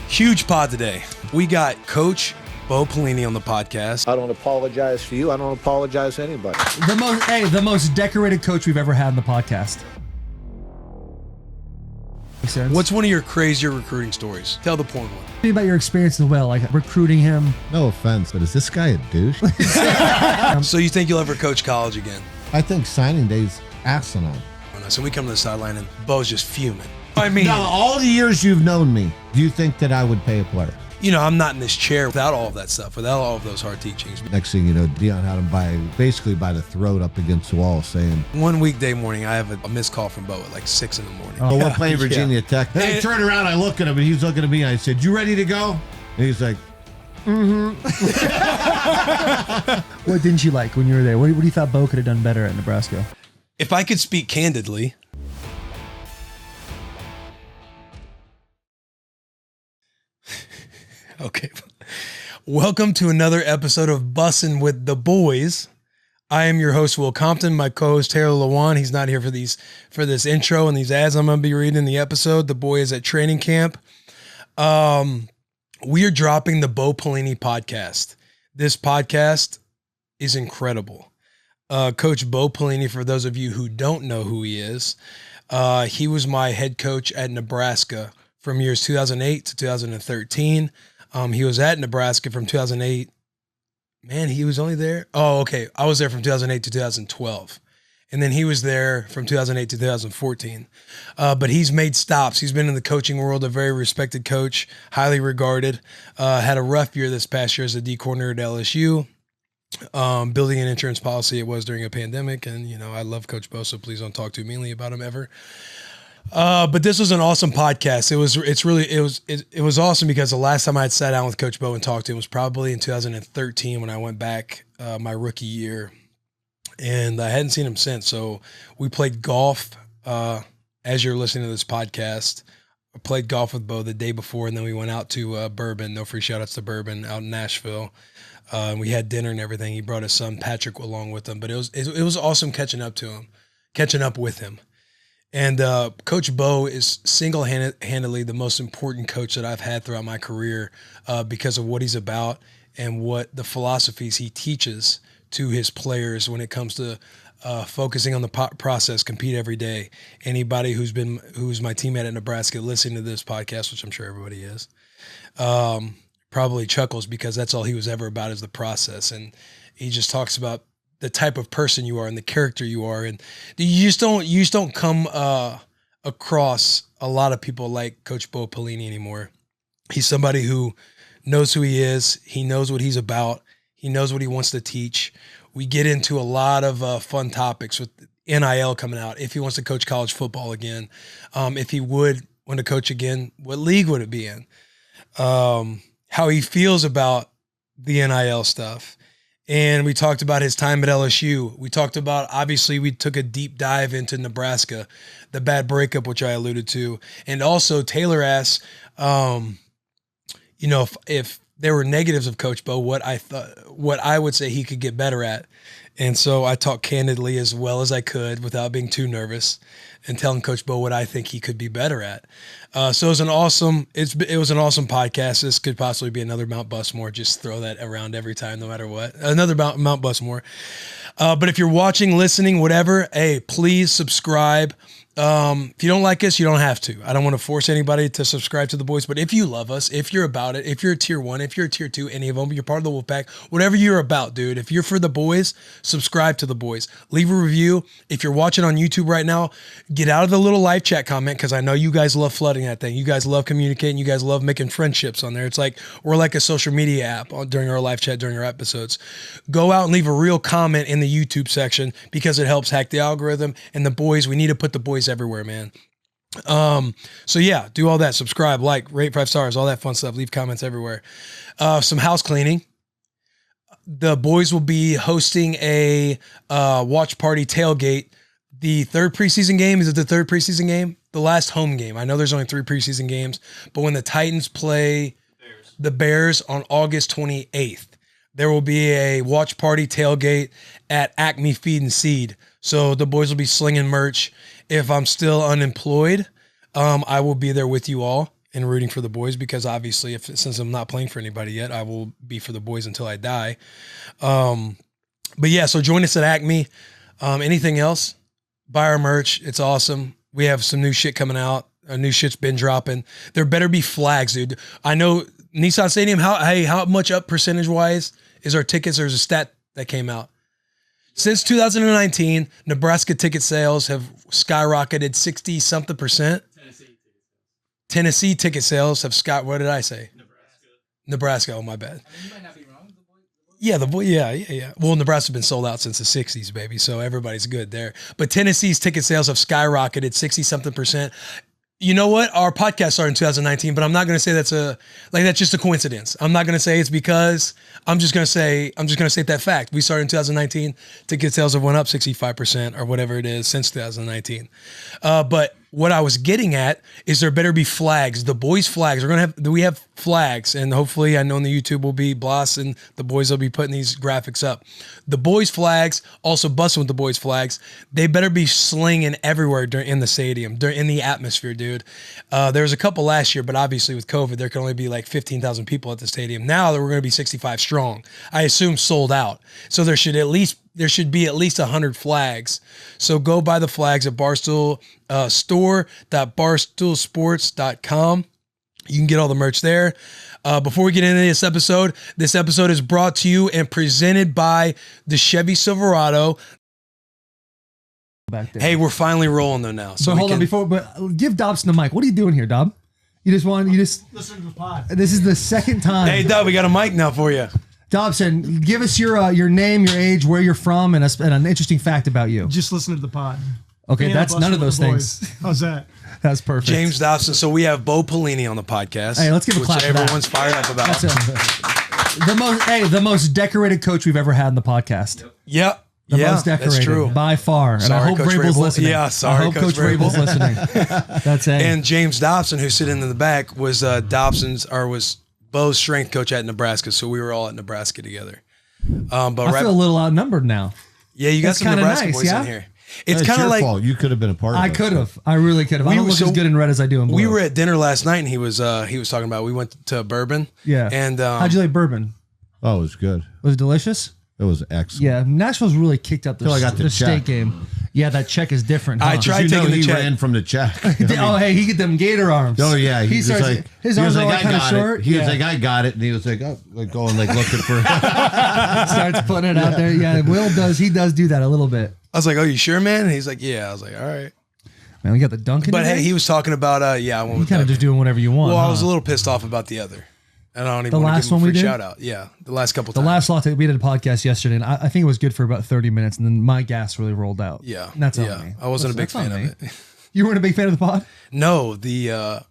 Huge pod today. We got Coach Bo Pelini on the podcast. I don't apologize for you. I don't apologize to anybody. The most decorated coach we've ever had in the podcast. Makes sense? What's one of your crazier recruiting stories? Tell the porn one. Tell me about your experience as well, like recruiting him. No offense, but is this guy a douche? So you think you'll ever coach college again? I think signing day's asinine. So we come to the sideline and Bo's just fuming. I mean, Now, all the years you've known me, do you think that I would pay a player? you know, I'm not in this chair without all of that stuff, without all of those hard teachings. Next thing you know, Dion had him basically by the throat up against the wall saying, One weekday morning, I have a missed call from Bo at like 6 in the morning. oh, we're playing Virginia Tech. And I turn around, I look at him, and he's looking at me, and I said, you ready to go? And he's like, What didn't you like when you were there? What do you thought Bo could have done better at Nebraska? If I could speak candidly, okay. Welcome to another episode of Bussin With The Boys. I am your host, Will Compton. My co-host, Taylor Lewan. He's not here for this intro and these ads I'm going to be reading in the episode. The boy is at training camp. We are dropping the Bo Pelini podcast. This podcast is incredible. Coach Bo Pelini, for those of you who don't know who he is, he was my head coach at Nebraska from years 2008 to 2013. He was at Nebraska from 2008. Man, he was only there. Oh, okay. I was there from 2008 to 2012. And then he was there from 2008 to 2014. But he's made stops. He's been in the coaching world, a very respected coach, highly regarded. Had a rough year this past year as a D coordinator at LSU. Building an insurance policy, it was during a pandemic. And, you know, I love Coach Bo, so please don't talk too meanly about him ever. But this was an awesome podcast. It was awesome because the last time I had sat down with Coach Bo and talked to him was probably in 2013 when I went back my rookie year, and I hadn't seen him since. So we played golf as you're listening to this podcast. I played golf with Bo the day before, and then we went out to Bourbon. No free shout outs to Bourbon out in Nashville. We had dinner and everything. He brought his son Patrick along with him, but it was awesome catching up with him. And Coach Bo is single-handedly the most important coach that I've had throughout my career because of what he's about and what the philosophies he teaches to his players when it comes to focusing on the process, compete every day. Anybody who's my teammate at Nebraska listening to this podcast, which I'm sure everybody is, probably chuckles because that's all he was ever about is the process. And he just talks about the type of person you are and the character you are. And you just don't come across a lot of people like Coach Bo Pelini anymore. He's somebody who knows who he is. He knows what he's about. He knows what he wants to teach. We get into a lot of fun topics with NIL coming out. If he wants to coach college football again, if he would want to coach again, what league would it be in? How he feels about the NIL stuff. And we talked about his time at LSU. We talked about, obviously, we took a deep dive into Nebraska, the bad breakup, which I alluded to. And also Taylor asked, if there were negatives of Coach Bo, what I would say he could get better at. And so I talked candidly as well as I could without being too nervous and telling Coach Bo what I think he could be better at. So it was an awesome podcast. This could possibly be another Mount Busmore. Just throw that around every time, no matter what. Another Mount Busmore. But if you're watching, listening, whatever, hey, please subscribe. If you don't like us, you don't have to. I don't want to force anybody to subscribe to the boys, but if you love us, if you're about it, if you're a tier 1, if you're a tier 2, any of them, you're part of the Wolfpack, whatever you're about, dude, if you're for the boys, subscribe to the boys. Leave a review. If you're watching on YouTube right now, get out of the little live chat comment because I know you guys love flooding that thing. You guys love communicating. You guys love making friendships on there. It's like we're like a social media app during our live chat, during our episodes. Go out and leave a real comment in the YouTube section because it helps hack the algorithm. And the boys, we need to put the boys everywhere, man. So yeah, do all that. Subscribe, like, rate 5 stars, all that fun stuff. Leave comments everywhere. Some house cleaning. The boys will be hosting a watch party tailgate. The third preseason game, is it the third preseason game? The last home game. I know there's only 3 preseason games, but when the Titans play the Bears on August 28th, there will be a watch party tailgate at Acme Feed and Seed. So the boys will be slinging merch. If I'm still unemployed, I will be there with you all. and rooting for the boys, because obviously since I'm not playing for anybody yet, I will be for the boys until I die. But yeah, so join us at Acme. Anything else? Buy our merch. It's awesome. We have some new shit coming out. New shit's been dropping. There better be flags, dude. I know Nissan Stadium, how much up percentage-wise is our tickets? There's a stat that came out. Since 2019, Nebraska ticket sales have skyrocketed 60-something%. Tennessee ticket sales have what did I say? Nebraska. Oh, my bad. I mean, you might not be wrong. Yeah. Well, Nebraska's been sold out since the 60s, baby, so everybody's good there. But Tennessee's ticket sales have skyrocketed 60-something%. You know what? Our podcast started in 2019, but I'm not going to say that's just a coincidence. I'm not going to say it's because I'm just going to say that fact. We started in 2019. Ticket sales have went up 65% or whatever it is since 2019. But what I was getting at is there better be flags. The boys' flags. We have flags, and hopefully I know on the YouTube will be Bloss and the boys will be putting these graphics up. The boys' flags, also Bussin' With The Boys flags, they better be slinging everywhere in the stadium, in the atmosphere, dude. There was a couple last year, but obviously with COVID, there can only be like 15,000 people at the stadium. Now we're going to be 65 strong. I assume sold out. So there should be at least 100 flags. So go buy the flags at Barstool store.barstoolsports.com. You can get all the merch there. Before we get into this episode is brought to you and presented by the Chevy Silverado. Back there. Hey, we're finally rolling though now. So hold on, but give Dobson the mic. What are you doing here, Dob? You just listen to the pod. This is the second time. Hey, Dob, we got a mic now for you. Dobson, give us your name, your age, where you're from, and an interesting fact about you. Just listen to the pod. Okay, that's none of those things. How's that? That's perfect. James Dobson. So we have Bo Pelini on the podcast. Hey, let's give a clap for that. Everyone's fired up about. The most decorated coach we've ever had in the podcast. Yep. The most decorated, that's true. by far. And I hope Vrabel's listening. Yeah, sorry, I hope Coach Vrabel's listening. That's it. And James Dobson, who's sitting in the back, was was Bo's strength coach at Nebraska. So we were all at Nebraska together. But I feel a little outnumbered now. Yeah, you got some Nebraska boys in here. It's kind of like fault. You could have been a part of it. I could have. I really could have. I don't look as good in red as I do in blue. We were at dinner last night, and he was talking about we went to Bourbon. Yeah. And how'd you like bourbon? Oh, it was good. Was it delicious? It was excellent. Yeah, Nashville's really kicked up the state game. Yeah, that check is different. Huh? I tried taking the check. Ran from the check. He get them gator arms. Oh yeah, his arms are like kind of short. He was like, I got it, and he was like, going like looking for. Starts putting it out there. Yeah, Will does. He does do that a little bit. I was like, "Oh, you sure, man?" And he's like, "Yeah." I was like, "All right." Man, we got the Dunkin'. But hey, he was talking about I went with kind of just doing whatever you want. Well, I was a little pissed off about the other. And I don't even want to give him a free shout out. Yeah, the last couple times. The last latte, we did a podcast yesterday, and I think it was good for about 30 minutes, and then my gas really rolled out. Yeah. And that's on me. I wasn't a big fan of it. You weren't a big fan of the pod? No, the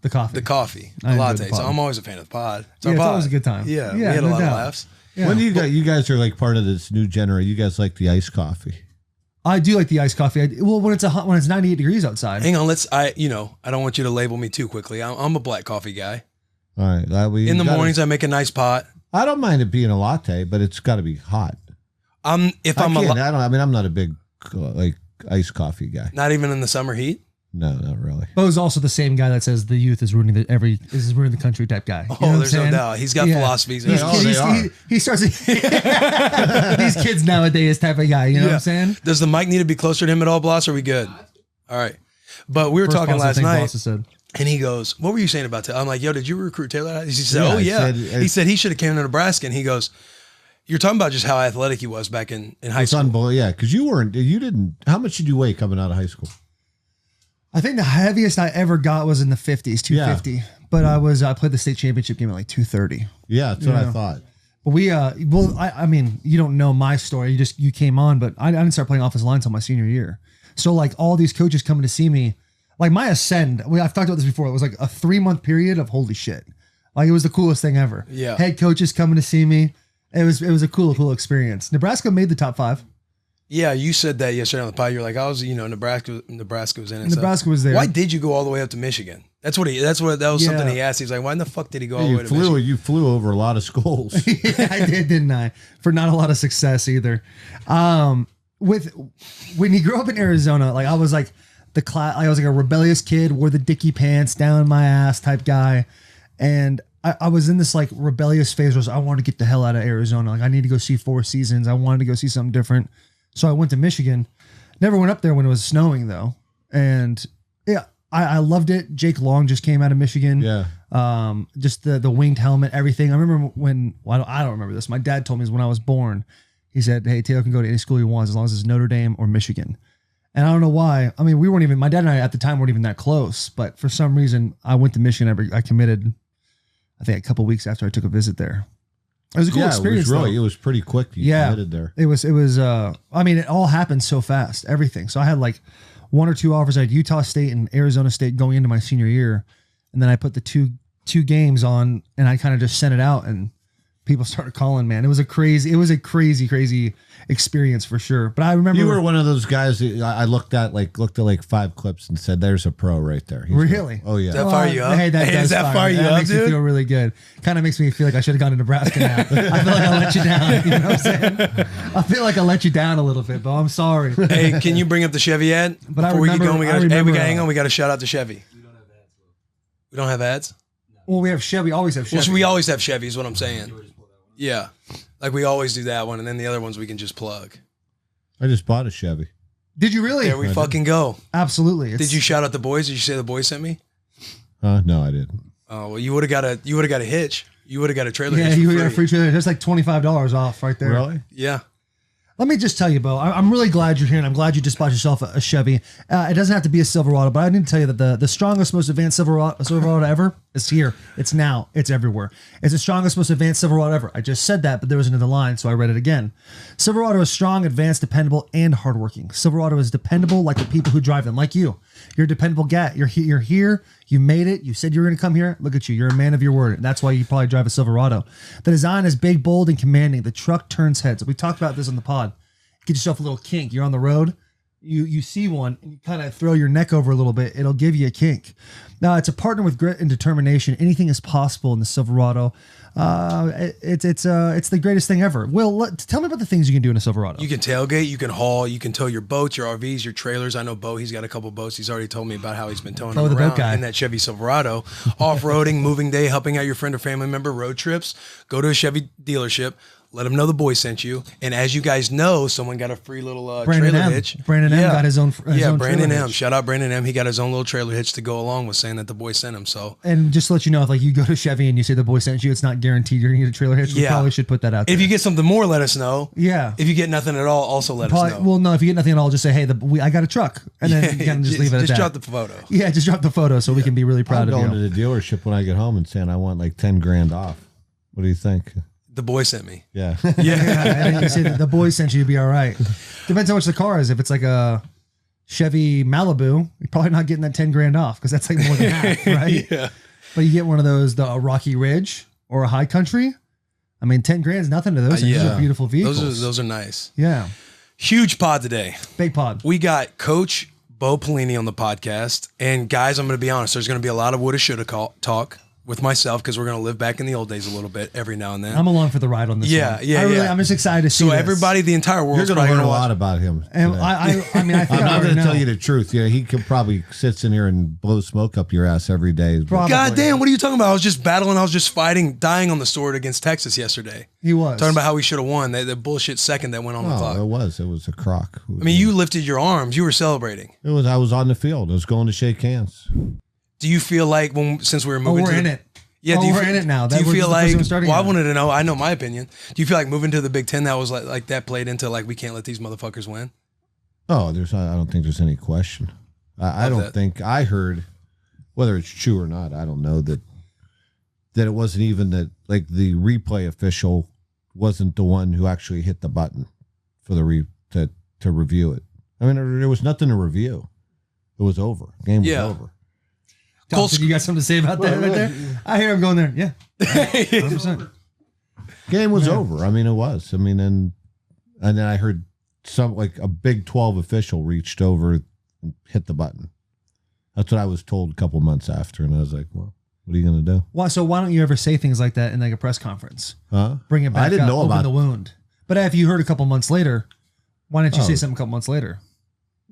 coffee. The coffee. The latte. So I'm always a fan of the pod. It's always a good time. Yeah, we had a lot of laughs. Yeah. When you guys are like part of this new generation, you guys like the iced coffee. I do like the iced coffee. When it's 98 degrees outside. Hang on, I don't want you to label me too quickly. I'm a black coffee guy. All right. In the mornings, I make a nice pot. I don't mind it being a latte, but it's got to be hot. I'm not a big like iced coffee guy. Not even in the summer heat. No, not really. Bo's also the same guy that says the youth is ruining the country type guy. You know there's no doubt. He's got philosophies. He starts. These kids nowadays type of guy. You know what I'm saying? Does the mic need to be closer to him at all, Bloss? Are we good? All right. But we were talking last night. And he goes, "What were you saying about Taylor?" I'm like, "Yo, did you recruit Taylor?" He said, "Oh yeah." He said he should have came to Nebraska. And he goes, "You're talking about just how athletic he was back in high school." Unbelievable. Yeah, because you didn't. How much did you weigh coming out of high school? I think the heaviest I ever got was in the 50s, 250. Yeah. But I played the state championship game at like 230. Yeah, that's what I thought. But I mean, you don't know my story. You came on, but I didn't start playing offensive line until my senior year. So like all these coaches coming to see me. Like my ascend, I've talked about this before. It was like a 3-month period of holy shit. Like it was the coolest thing ever. Yeah. Head coaches coming to see me. It was a cool experience. Nebraska made the top 5. Yeah, you said that yesterday on the pod. You're like, Nebraska was in it. Nebraska was there. Why did you go all the way up to Michigan? That was something he asked. He's like, why in the fuck did he go all the way to Michigan? You flew over a lot of schools. Yeah, I did, didn't I? For not a lot of success either. When you grew up in Arizona, I was like a rebellious kid, wore the dicky pants down my ass type guy. And I was in this like rebellious phase where I wanted to get the hell out of Arizona. Like I need to go see 4 seasons. I wanted to go see something different. So I went to Michigan. Never went up there when it was snowing though. And yeah, I loved it. Jake Long just came out of Michigan. Yeah. Just the winged helmet, everything. I remember I don't remember this. My dad told me this when I was born. He said, "Hey, Taylor can go to any school he wants as long as it's Notre Dame or Michigan." And I don't know why. I mean, my dad and I at the time weren't even that close, but for some reason I went to Michigan. I committed, I think a couple of weeks after I took a visit there. It was a cool experience. It was pretty quick. You committed there. It was, I mean, it all happened so fast, everything. So I had like 1 or 2 offers. I had Utah State and Arizona State going into my senior year. And then I put the two games on and I kind of just sent it out and people started calling, man. It was a crazy experience for sure. But I remember you were one of those guys that I looked at like 5 clips and said, "There's a pro right there." Really? Oh yeah. Is that fire you up? Hey, does fire you that up, makes me dude? feel really good. Kind of makes me feel like I should have gone to Nebraska now. I feel like I let you down. You know what I'm saying? I feel like I let you down a little bit, but I'm sorry. Hey, can you bring up the Chevy ad? But I Before we get remember- going, I remember, hang on. We got to shout out to Chevy. We don't have ads. Well, we have Chevy. We always have Chevy. Well, we always have Chevy, is what I'm saying. Yeah, like we always do that one, and then the other ones we can just plug. I just bought a Chevy. Did you really? There we fucking go. Absolutely. Did you shout out the boys? Did you say the boys sent me? No, I didn't. Oh well, you would have got a hitch. You would have got a trailer. Yeah, hitch you for got a free. free trailer. That's like $25 off right there. Really? Yeah. Let me just tell you, Bo, I'm really glad you're here, and I'm glad you just bought yourself a Chevy. It doesn't have to be a Silverado, but I need to tell you that the strongest, most advanced Silverado ever is here. It's now. It's everywhere. It's the strongest, most advanced Silverado ever. I just said that, but there was another line, so I read it again. Silverado is strong, advanced, dependable, and hardworking. Silverado is dependable like the people who drive them, like you. You're a dependable guy. You're here. You made it. You said you were going to come here. Look at you. You're a man of your word. That's why you probably drive a Silverado. The design is big, bold, and commanding. The truck turns heads. We talked about this on the pod. Get yourself a little kink. You're on the road. You see one and you kind of throw your neck over a little bit. It'll give you a kink. Now it's a partner with grit and determination. Anything is possible in the Silverado. It's the greatest thing ever. Will, tell me about the things you can do in a Silverado. You can tailgate, you can haul, you can tow your boats, your RVs, your trailers. I know Bo, he's got a couple boats. He's already told me about how he's been towing Bo, them the boat around guy. in that Chevy Silverado. Off-roading, moving day, helping out your friend or family member, road trips. Go to a Chevy dealership. Let them know the boy sent you. And as you guys know, someone got a free little Brandon trailer M. hitch. Brandon M got his own Brandon trailer M. hitch. Shout out Brandon M. He got his own little trailer hitch to go along with saying that the boy sent him. So And just to let you know, if like you go to Chevy and you say the boy sent you, it's not guaranteed you're gonna get a trailer hitch. We Yeah. probably should put that out there. if you get something more, let us know. Yeah. If you get nothing at all, also let us know. Well, no, if you get nothing at all, just say, hey, I got a truck. And then you can just leave it at that. Just drop the photo. Yeah, just drop the photo so we can be really proud I'm of going you. to the dealership when I get home and saying I want like 10 grand off. What do you think? The boy sent me. Yeah. Yeah, and you say that the boys sent you to be all right. Depends how much the car is. If it's like a Chevy Malibu, you're probably not getting that 10 grand off because that's like more than half, right? Yeah. But you get one of those, a Rocky Ridge or a High Country. I mean, 10 grand is nothing to those things. Those are beautiful vehicles. Those are nice. Yeah. Huge pod today. Big pod. We got Coach Bo Pelini on the podcast. And guys, I'm going to be honest. There's going to be a lot of woulda, shoulda talk with myself because we're going to live back in the old days a little bit every now and then. I'm along for the ride on this Yeah, one. yeah, yeah. I'm just excited to see So this. everybody, the entire world, You're going to probably learn gonna a watch. lot about him. And today. I mean, I think I'm I not already going to know. tell you the truth. Yeah, he could probably sits in here and blow smoke up your ass every day. Probably. God damn, what are you talking about? I was just battling. I was just fighting, dying on the sword against Texas yesterday. He was. Talking about how we should have won. The bullshit second that went on the Oh, clock. it was a crock. I mean, you lifted your arms. You were celebrating. I was on the field. I was going to shake hands. Do you feel like since we were moving we're to in the, it. Yeah, Oh, do you we're feel, in it now. Do That you was feel the first like? one starting Well, I it. wanted to know. I know my opinion. Do you feel like moving to the Big Ten that was like that played into like we can't let these motherfuckers win? Oh, I don't think there's any question. I don't think I heard, whether it's true or not, I don't know that it wasn't even that like the replay official wasn't the one who actually hit the button for the to review it. I mean, there was nothing to review. It was over. Game was over. Dobson, you got something to say about that right there? I hear him going there. Yeah. 100%. Game was over. I mean, it was. I mean, and then I heard like a Big 12 official reached over and hit the button. That's what I was told a couple months after, and I was like, well, what are you going to do? Why don't you ever say things like that in like a press conference? Huh? Bring it back I didn't up, know open about the wound. But if you heard a couple months later, why didn't you say Oh. something a couple months later?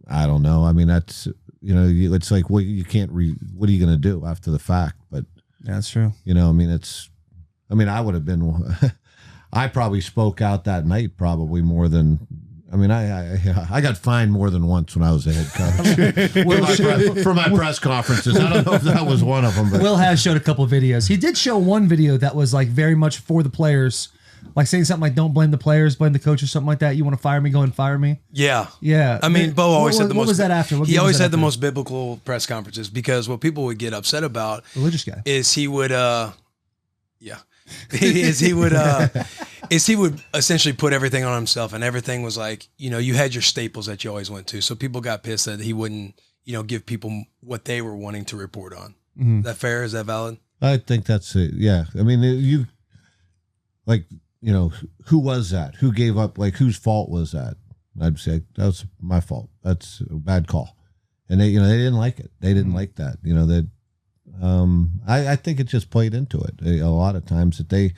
I don't know. I mean, that's, it's like, well, you can't what are you going to do after the fact? But Yeah, that's true. You know, I mean, I would have been, I probably spoke out that night probably more than, I mean, I got fined more than once when I was a head coach for my press conferences. I don't know if that was one of them. But. Will has showed a couple of videos. He did show one video that was like very much for the players, like saying something like, don't blame the players, blame the coach or something like that. You want to fire me, go and fire me. Yeah. Yeah. I mean, Bo always had the most. What was that after? He always had the most biblical press conferences because what people would get upset about religious guy is he would, he would essentially put everything on himself, and everything was like, you know, you had your staples that you always went to. So people got pissed that he wouldn't, you know, give people what they were wanting to report on. Mm-hmm. Is that fair? Is that valid? I think that's it. Yeah. I mean, you like, you know, who was that? Who gave up? Like, whose fault was that? I'd say that was my fault. That's a bad call. And they, you know, they didn't like it. They didn't like that. You know, that, I think it just played into it a lot of times that they,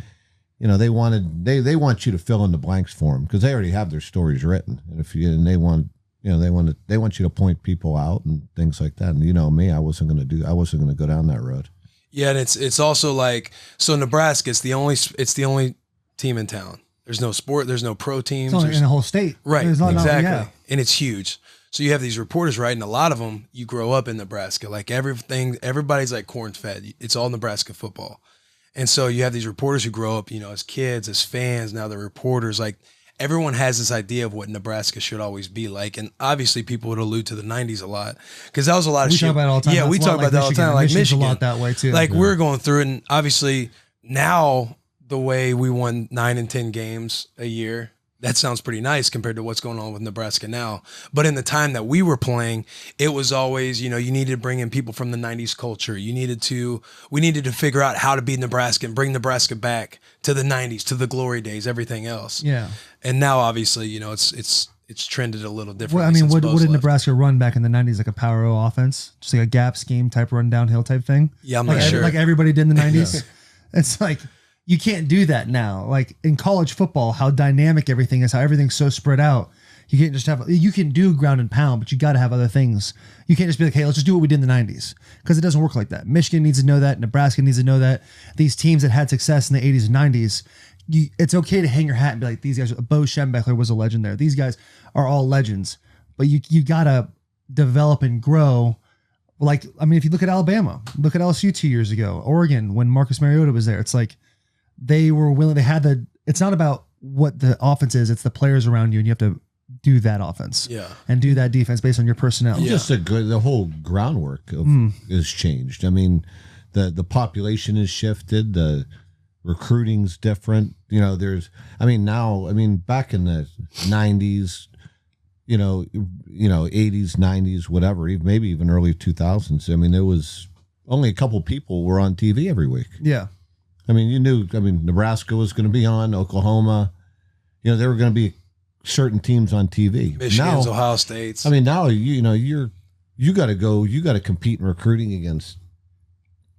you know, they want you to fill in the blanks for them because they already have their stories written. And they want, you know, they want you to point people out and things like that. And you know me, I wasn't going to go down that road. Yeah. And it's also like, so Nebraska, it's the only team in town. There's no sport. There's no pro teams. It's only in the whole state. Right. Not, Exactly. yeah. And it's huge. So you have these reporters, right? And a lot of them, you grow up in Nebraska. Like everybody's like corn fed. It's all Nebraska football. And so you have these reporters who grow up, you know, as kids, as fans, now they're reporters. Like everyone has this idea of what Nebraska should always be like. And obviously people would allude to the 90s a lot because that was a lot of We shit. talk about it all the time. Yeah, That's we a lot talk about that all the time. Like Michigan's Michigan. a lot that way too. Like we're going through it. And obviously now the way we won 9 and 10 games a year, that sounds pretty nice compared to what's going on with Nebraska now. But in the time that we were playing, it was always, you know, you needed to bring in people from the 90s culture. We needed to figure out how to be Nebraska and bring Nebraska back to the 90s, to the glory days, everything else. Yeah. And now obviously, you know, it's trended a little different. Well, I mean, what did Nebraska run back in the 90s? Like a power O offense? Just like a gap scheme type run downhill type thing? Yeah, I'm not sure. Like everybody did in the 90s. It's like, you can't do that now. Like in college football, how dynamic everything is, how everything's so spread out. You can't just you can do ground and pound, but you got to have other things. You can't just be like, hey, let's just do what we did in the 90s. Because it doesn't work like that. Michigan needs to know that. Nebraska needs to know that. These teams that had success in the 80s and 90s, it's okay to hang your hat and be like, these guys, Bo Schembechler was a legend there. These guys are all legends. But you got to develop and grow. Like, I mean, if you look at Alabama, look at LSU 2 years ago, Oregon, when Marcus Mariota was there, it's like, they were willing. It's not about what the offense is. It's the players around you, and you have to do that offense. Yeah. And do that defense based on your personnel. Yeah. Just the whole groundwork is changed. I mean, the population has shifted. The recruiting's different. You know, back in the 90s, you know, 80s, 90s, whatever, maybe even early 2000s. I mean, there was only a couple people were on TV every week. Yeah. I mean, Nebraska was going to be on, Oklahoma. You know, there were going to be certain teams on TV. Michigan's, now, Ohio State's. I mean, now you got to compete in recruiting against,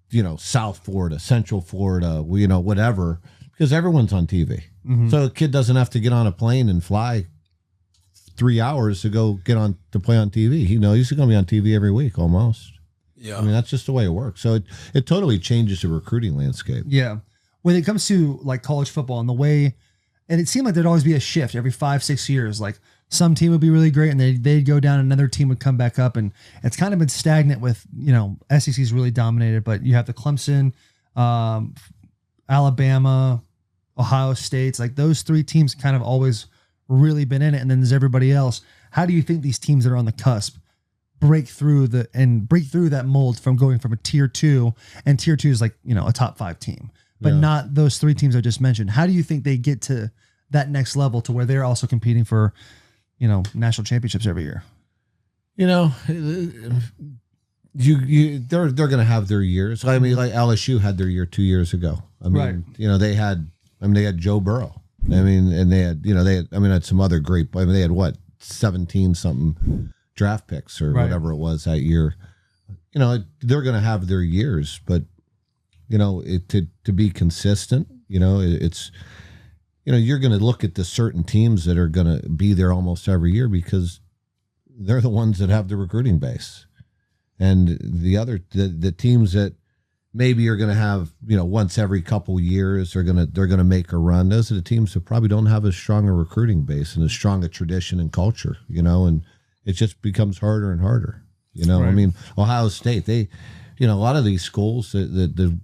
you know, South Florida, Central Florida, you know, whatever, because everyone's on TV. Mm-hmm. So a kid doesn't have to get on a plane and fly 3 hours to go to play on TV. You know, he's going to be on TV every week almost. Yeah. I mean, that's just the way it works. So it totally changes the recruiting landscape. Yeah. When it comes to like college football and the way, and it seemed like there'd always be a shift every 5-6 years. Like some team would be really great and they'd go down, another team would come back up. And it's kind of been stagnant with, you know, SEC's really dominated, but you have the Clemson, Alabama, Ohio State's, like those three teams kind of always really been in it. And then there's everybody else. How do you think these teams that are on the cusp break through that mold from going from a tier 2, and tier 2 is like, you know, a top 5 team, but not those three teams I just mentioned? How do you think they get to that next level to where they're also competing for, you know, national championships every year? You know, they're going to have their years. I mean, like LSU had their year 2 years ago. I mean, Right. you know, they had Joe Burrow. I mean, and they had some other great, they had 17 something draft picks or whatever it was that year. You know, they're going to have their years, but you know, to be consistent, you know, it's, you know, you're going to look at the certain teams that are going to be there almost every year because they're the ones that have the recruiting base, and the teams that maybe you're going to have, once every couple years, they're going to make a run. Those are the teams that probably don't have as strong a recruiting base and as strong a tradition and culture, and it just becomes harder and harder. Right. I mean, Ohio State, they, a lot of these schools, the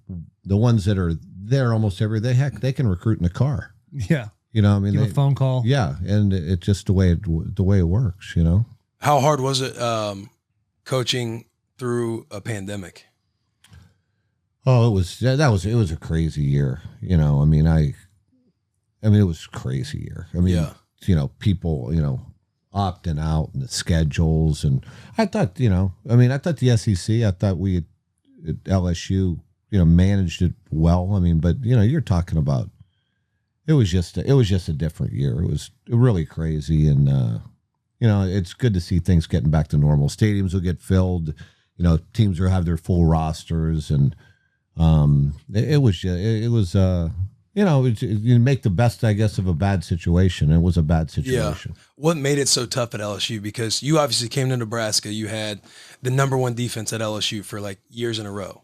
ones that are there almost every day, heck, they can recruit in a car. Yeah. Give a phone call. Yeah. And it's just the way it works, How hard was it coaching through a pandemic? Oh, it was a crazy year. It was a crazy year. People, opting out and the schedules. And I thought, I thought the SEC, I thought we at LSU, managed it well. But you're talking about, it was just a different year. It was really crazy. And, it's good to see things getting back to normal. Stadiums will get filled, teams will have their full rosters. And, you make the best, I guess, of a bad situation. It was a bad situation. Yeah. What made it so tough at LSU? Because you obviously came to Nebraska. You had the number one defense at LSU for like years in a row.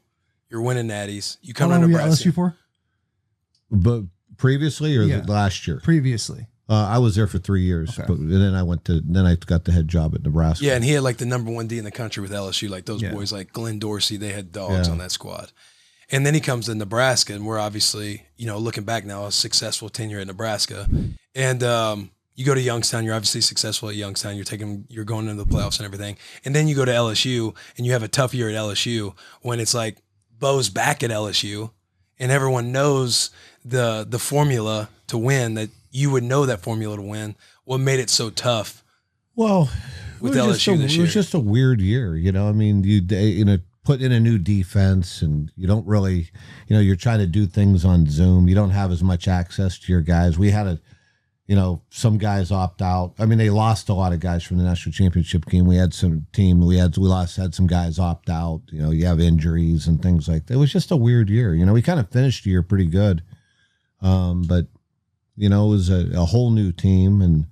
You're winning natties. You come to Nebraska. How long were you at LSU for? But previously or last year? Previously. I was there for 3 years, okay. And then I got the head job at Nebraska. Yeah, and he had like the number one D in the country with LSU. Like those boys, like Glenn Dorsey, they had dogs on that squad. And then he comes to Nebraska, and we're obviously, looking back now, a successful tenure at Nebraska. And you go to Youngstown, you're obviously successful at Youngstown. You're going into the playoffs and everything. And then you go to LSU, and you have a tough year at LSU when it's like Bo's back at LSU, and everyone knows the formula to win, that you would know that formula to win. What made it so tough? Well, with LSU this year? It was just a weird year. You put in a new defense, and you don't really, you're trying to do things on Zoom. You don't have as much access to your guys. We had some guys opt out. They lost a lot of guys from the national championship game. We had some had some guys opt out. You have injuries and things like that. It was just a weird year. We kind of finished the year pretty good. But it was a whole new team, and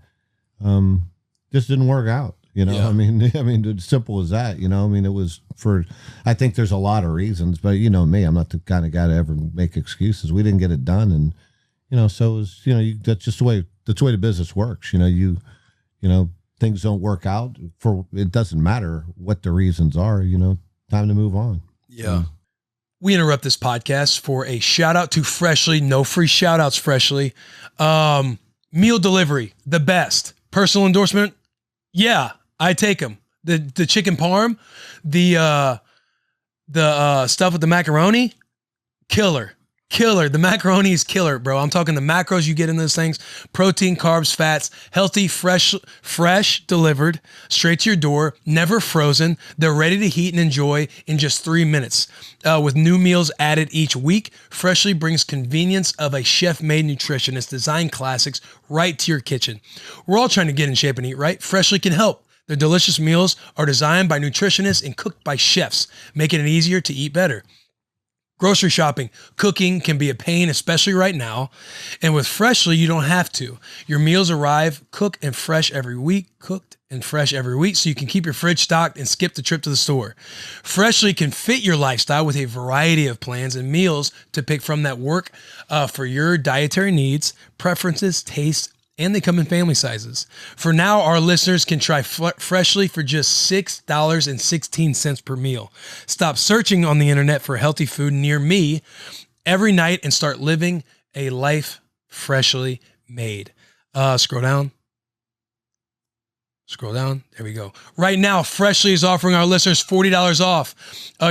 just didn't work out. It's simple as that. It was I think there's a lot of reasons, but me, I'm not the kind of guy to ever make excuses. We didn't get it done, and so it was. That's just the way the business works. Things don't work out. It doesn't matter what the reasons are. Time to move on. Yeah. We interrupt this podcast for a shout out to Freshly. No free shout outs, Freshly. Meal delivery, the best. Personal endorsement. Yeah, I take them. The chicken parm, the stuff with the macaroni, killer. The macaroni is killer, bro. I'm talking the macros you get in those things: protein, carbs, fats, healthy, fresh delivered straight to your door, never frozen. They're ready to heat and enjoy in just 3 minutes. With new meals added each week, Freshly brings convenience of a chef-made nutritionist design classics right to your kitchen. We're all trying to get in shape and eat right. Freshly can help. Their delicious meals are designed by nutritionists and cooked by chefs, making it easier to eat better. Grocery shopping, cooking can be a pain, especially right now. And with Freshly, you don't have to. Your meals arrive cooked and fresh every week, so you can keep your fridge stocked and skip the trip to the store. Freshly can fit your lifestyle with a variety of plans and meals to pick from that work for your dietary needs, preferences, tastes, and they come in family sizes. For now, our listeners can try Freshly for just $6.16 per meal. Stop searching on the internet for healthy food near me every night and start living a life freshly made. Scroll down. There we go. Right now, Freshly is offering our listeners $40 off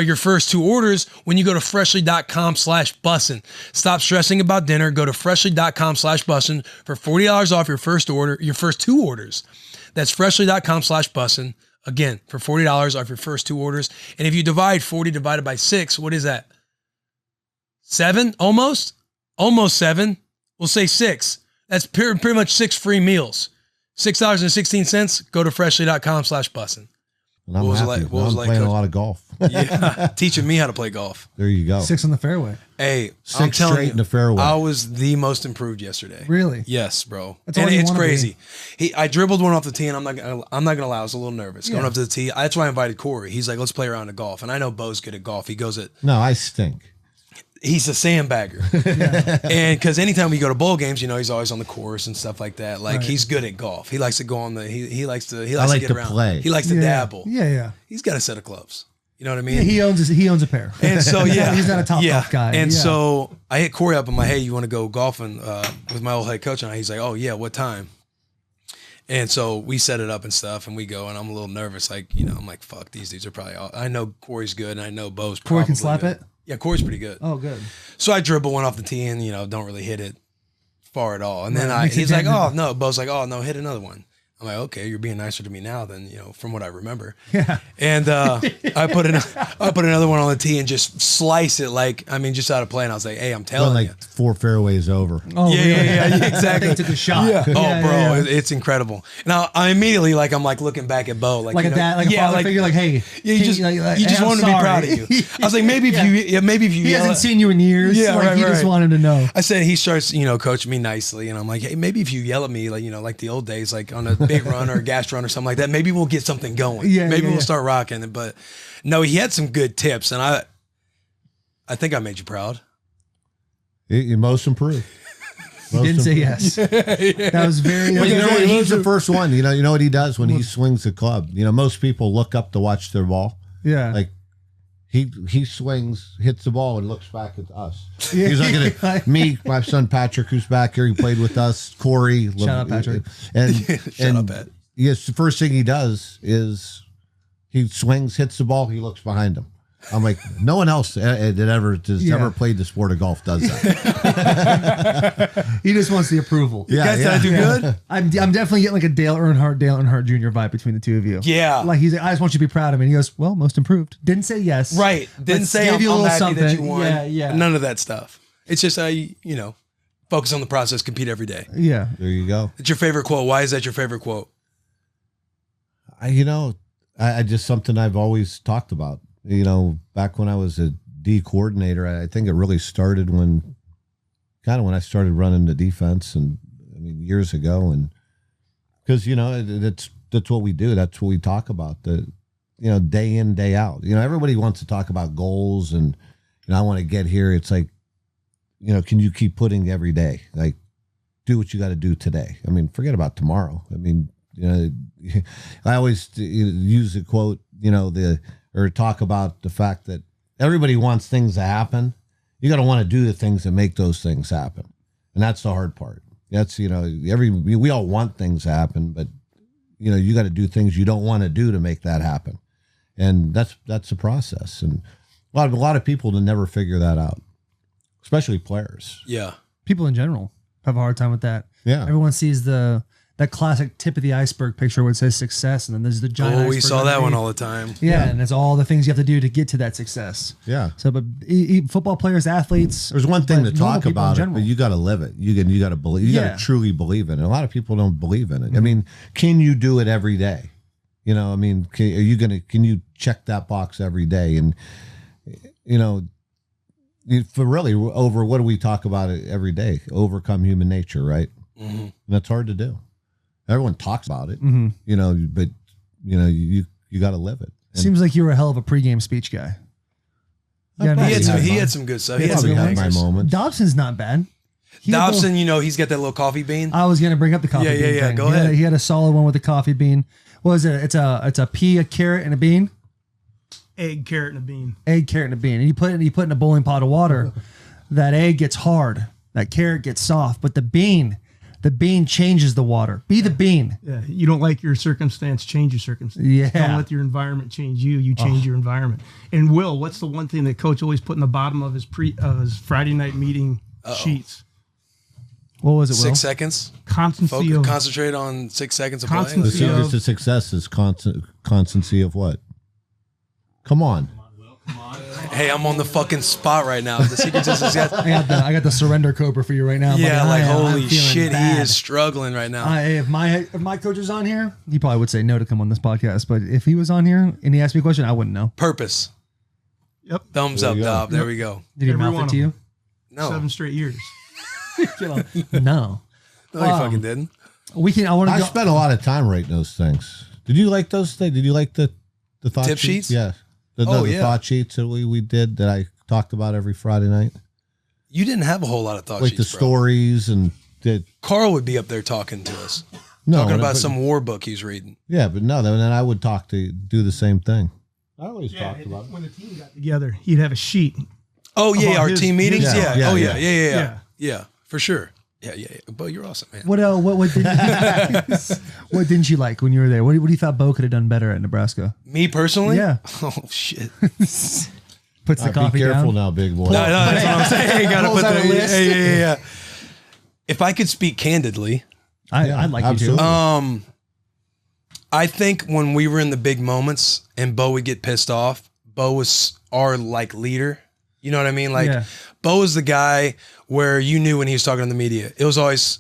your first 2 orders when you go to freshly.com/bussin. Stop stressing about dinner. Go to freshly.com/bussin for $40 off your first 2 orders. That's freshly.com/bussin. Again, for $40 off your first 2 orders. And if you divide 40 divided by 6, what is that? 7? Almost 7. We'll say 6. That's pretty much 6 free meals. $6.16. Go to freshly.com/bussin. And I'm What was it happy. like- what was I'm it like, playing a Coach? lot of golf. Yeah, teaching me how to play golf. There you go. 6 on the fairway. Hey, I'm Six telling straight you, in the fairway. I was the most improved yesterday. Really? Yes, bro. That's all And you it's wanna crazy. I dribbled one off the tee, and I'm not gonna lie, I was a little nervous going Yeah. up to the tee. That's why I invited Corey. He's like, let's play around of golf, and I know Bo's good at golf. He goes at No, I stink. he's a sandbagger, and because anytime we go to bowl games, you know, he's always on the course and stuff like that. Like he's good at golf. He likes to go on the he likes to like get to around. play. He likes to dabble. Yeah. He's got a set of gloves. You know what I mean? Yeah, he owns a pair. And so yeah, he's not a top golf guy. And Yeah. so I hit Corey up. I'm like, hey, you want to go golfing with my old head coach? And he's like, oh yeah, what time? And so we set it up and stuff, and we go. And I'm a little nervous, like, you know, I'm like, fuck, these dudes are probably. I know Corey's good, and I know Bo's. Corey can probably slap good. it? Yeah, Corey's pretty good. Oh, good. So I dribble one off the tee, and you know, don't really hit it far at all. And then Right, makes it he's like, down. oh no, Bo's like, oh no, hit another one. I'm like, okay, you're being nicer to me now than, you know, from what I remember. Yeah. And I put another one on the tee and just slice it, like, I mean, just out of play. And I was like, hey, I'm Well, telling like you. 4 fairways over. Oh, Yeah, really? yeah, exactly. They took a shot. Yeah. Oh, Yeah, bro, yeah. it's incredible. Now I immediately, like, I'm like looking back at Bo, like Like you a know, dad, like a father figure, like, hey, yeah, you just hey, want him to be proud of you. I was like, maybe if you He yell hasn't at- seen you in years. Yeah, like, right, he just right. wanted him to know. I said he starts, you know, coaching me nicely, and I'm like, hey, maybe if you yell at me, like, you know, like the old days, like on a big run or a gas run or something like that, maybe we'll get something going. Yeah, maybe yeah, we'll yeah. start rocking. But no, he had some good tips, and I think I made you proud. You most improved. He didn't say yes. That was very. Well, you know what? He's the first one. You know what he does when he swings the club. You know, most people look up to watch their ball. Yeah. Like he swings, hits the ball, and looks back at us. Yeah. He's looking at me, my son Patrick, who's back here. He played with us. Corey, Shout out, Patrick. and Shout out, Pat. Yes, the first thing he does is he swings, hits the ball, he looks behind him. I'm like, no one else that ever played the sport of golf does that. He just wants the approval. Yeah, Guys, did I do good? I'm definitely getting like a Dale Earnhardt Jr. vibe between the two of you. Yeah. Like he's like, I just want you to be proud of me. And he goes, well, most improved. Didn't say yes. Right. Didn't Let's say give I'm, you a I'm little happy something. that you won. Yeah. None of that stuff. It's just you know, focus on the process, compete every day. Yeah. There you go. It's your favorite quote. Why is that your favorite quote? I just something I've always talked about. You know, back when I was a D coordinator, I think it really started when I started running the defense, and I mean years ago, and because you know that's what we do. That's what we talk about. Day in, day out. You know, everybody wants to talk about goals, and I want to get here. It's like, you know, can you keep putting every day? Like, do what you got to do today. I mean, forget about tomorrow. I mean, you know, I always use the quote, or talk about the fact that everybody wants things to happen. You got to want to do the things that make those things happen. And that's the hard part. That's, we all want things to happen, but you got to do things you don't want to do to make that happen. And that's the process. And a lot of people to never figure that out, especially players. Yeah. People in general have a hard time with that. Yeah. Everyone sees that classic tip of the iceberg picture where it says success, and then there's the giant Oh, we iceberg saw that one underneath. all the time. Yeah, and it's all the things you have to do to get to that success. Yeah. So, but football players, athletes. There's one thing but to normal talk people in about it, general. but you got to live it. You got to believe. You got Yeah. to truly believe in it. A lot of people don't believe in it. Mm-hmm. I mean, can you do it every day? Can you check that box every day? And for really over what do we talk about it every day? Overcome human nature, right? Mm-hmm. And that's hard to do. Everyone talks about it, Mhm. but you got to live it. And Seems like you were a hell of a pregame speech guy. Yeah, probably He had had some good stuff. I He had some probably good had my moments. moments. Dobson's not bad. He had Dobson, he's got that little coffee bean. I was gonna bring up the coffee bean. Yeah. thing. Go He had ahead. he had a solid one with the coffee bean. What was it? It's a pea, a carrot, and a bean. Egg, carrot, and a bean. Egg, carrot, and a bean. And you put it in a bowling pot of water. That egg gets hard. That carrot gets soft. But the bean changes the water. Be the bean. Yeah, you don't like your circumstance, change your circumstance. Yeah. Don't let your environment change you. You change your environment. And Will, what's the one thing that Coach always put in the bottom of his Friday night meeting sheets? What was it, Will? 6 seconds. Constancy of Concentrate on 6 seconds of Constant- The playing. Yeah. secret to success is constancy of what? Come on. Hey, I'm on the fucking spot right now. The secret just is I got the surrender cobra for you right now. yeah, buddy. like I'm holy feeling shit, bad. he is struggling right now. If my coach was on here, he probably would say no to come on this podcast. But if he was on here and he asked me a question, I wouldn't know. Purpose. Yep. Thumbs up, Dob. There we go. Did he Every mouth one it of to you? No, 7 straight years. No. no, he fucking didn't. We can. I spent a lot of time writing those things. Did you like those things? Did you like the thought Tip sheets? Yeah. The thought sheets that we did that I talked about every Friday night. You didn't have a whole lot of thought Like sheets, the bro. stories and Carl would be up there talking to us, no, talking about but- some war book he's reading. Yeah, but no, then I would do the same thing. I always talked about it. When the team got together, he'd have a sheet. Oh yeah, About our his- team meetings. his- Yeah. Yeah, Oh yeah. yeah, for sure. Yeah. Bo, you're awesome, man. What didn't you like when you were there? What do you thought Bo could have done better at Nebraska? Me personally? Yeah. Oh shit. Puts the Be coffee careful down. now, big boy. No, that's what I'm saying. You gotta Pulls put out the a list. yeah. If I could speak candidly, I'd like absolutely. you to. I think when we were in the big moments and Bo would get pissed off, Bo was our like leader. You know what I mean? Like Yeah. Bo was the guy where you knew when he was talking to the media. It was always,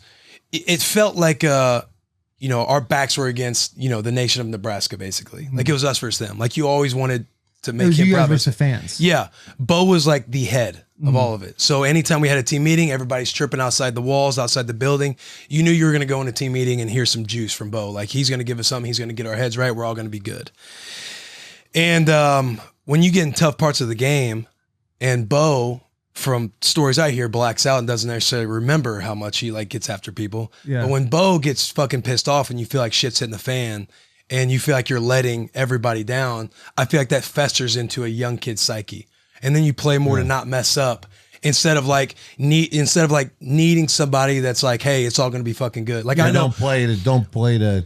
it felt like, our backs were against, the nation of Nebraska, basically. Like it was us versus them. Like you always wanted to It make was him you guys proud. versus the fans. Yeah. Bo was like the head of all of it. So anytime we had a team meeting, everybody's tripping outside the walls, outside the building. You knew you were going to go in a team meeting and hear some juice from Bo. Like he's going to give us something. He's going to get our heads right. We're all going to be good. And when you get in tough parts of the game and Bo, from stories I hear, blacks out and doesn't necessarily remember how much he like gets after people. Yeah. But when Bo gets fucking pissed off and you feel like shit's hitting the fan and you feel like you're letting everybody down, I feel like that festers into a young kid's psyche. And then you play more to not mess up instead of needing somebody that's like, hey, it's all going to be fucking good. Like I know. Don't play to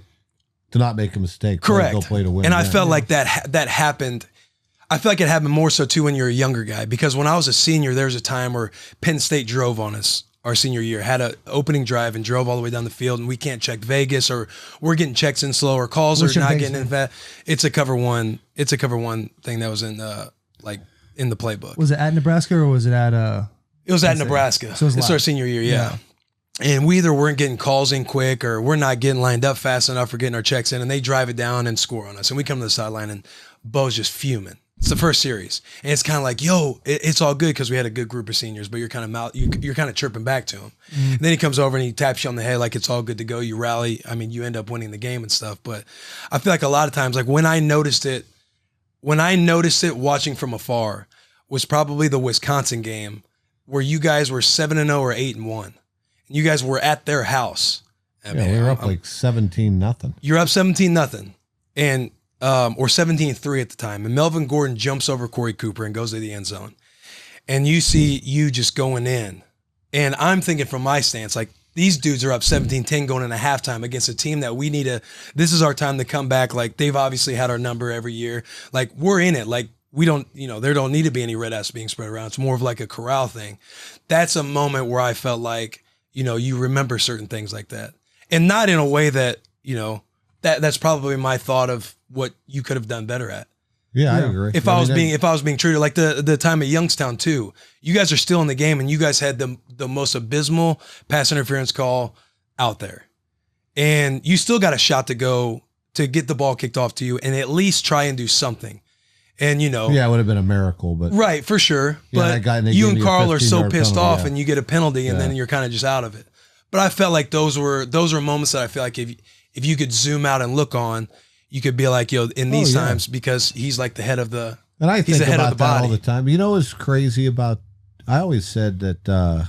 not make a mistake. Correct. Go play to win. And I felt like that happened. I feel like it happened more so too when you're a younger guy, because when I was a senior, there was a time where Penn State drove on us our senior year, had an opening drive and drove all the way down the field, and we can't check Vegas, or we're getting checks in slow, or calls What's are your not Vegas getting in fast. It's a cover one thing that was in in the playbook. Was it at Nebraska or was it at It was at Nebraska. So it was it's live. our senior year, yeah. And we either weren't getting calls in quick, or we're not getting lined up fast enough for getting our checks in, and they drive it down and score on us. And we come to the sideline and Bo's just fuming. It's the first series. And it's kind of like, yo, it's all good because we had a good group of seniors, but you're kind of you're kind of chirping back to him. And then he comes over and he taps you on the head like it's all good to go. You rally. I mean, you end up winning the game and stuff. But I feel like a lot of times, like when I noticed it watching from afar was probably the Wisconsin game where you guys were 7-0 or 8-1. And you guys were at their house. I mean, we were up like 17-0. You're up 17-0. And or 17-3 at the time. And Melvin Gordon jumps over Corey Cooper and goes to the end zone. And you see you just going in. And I'm thinking from my stance, like these dudes are up 17-10 going into halftime against a team that this is our time to come back. Like they've obviously had our number every year. Like we're in it. Like we don't, there don't need to be any red ass being spread around. It's more of like a corral thing. That's a moment where I felt like, you remember certain things like that. And not in a way that, that's probably my thought of what you could have done better at. Yeah, I agree. If I was being treated like the time at Youngstown too, you guys are still in the game and you guys had the most abysmal pass interference call out there. And you still got a shot to go to get the ball kicked off to you and at least try and do something. And yeah, it would have been a miracle, but right, for sure. Yeah, but you and Carl are so pissed off and you get a penalty and then you're kind of just out of it. But I felt like those were moments that I feel like if you could zoom out and look on, you could be like, yo, in these times, because he's like the head of the, and I think he's the head about of the that body. all the time. You know what's crazy about, I always said that,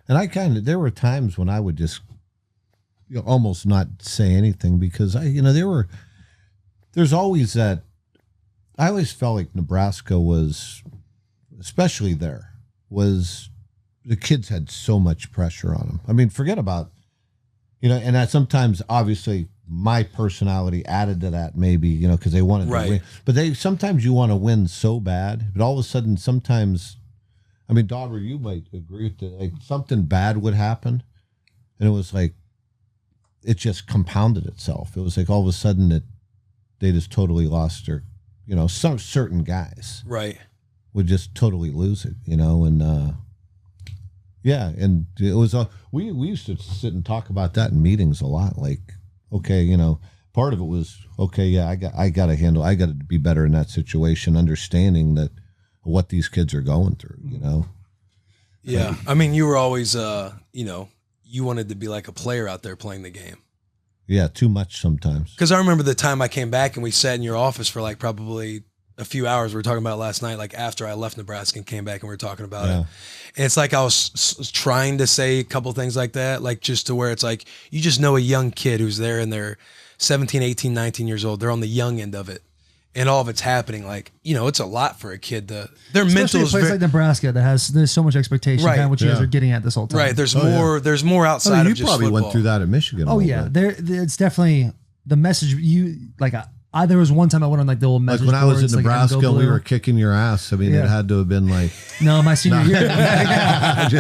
and there were times when I would just almost not say anything because there's always that, I always felt like Nebraska was, especially the kids had so much pressure on them. I mean, forget about, and that sometimes obviously my personality added to that maybe, because they wanted to win. But sometimes you want to win so bad, but all of a sudden sometimes, I mean, Dauber, you might agree with that, like something bad would happen and it was like, it just compounded itself. It was like all of a sudden that they just totally lost their, some certain guys. Right. would just totally lose it, and yeah, and it was we used to sit and talk about that in meetings a lot. Like, okay, part of it was okay. Yeah, I got to be better in that situation, understanding that what these kids are going through. Yeah, I mean, you were always, you wanted to be like a player out there playing the game. Yeah, too much sometimes. Because I remember the time I came back and we sat in your office for like probably a few hours. We were talking about it last night, like after I left Nebraska and came back and we were talking about it. And it's like I was trying to say a couple things like that, like just to where it's like, you just know a young kid who's there and they're 17, 18, 19 years old. They're on the young end of it. And all of it's happening. Like, it's a lot for a kid to, their Especially mental a is place like Nebraska that there's so much expectation, Right. kind of what you guys are getting at this whole time. right. There's more outside You of just probably football. went through that at Michigan. Oh yeah, it's definitely the message. There was one time I went on like the old message Like when I was boards, in like, Nebraska, Go and we Blue. were kicking your ass. I mean, Yeah. it had to have been like, No, my senior year.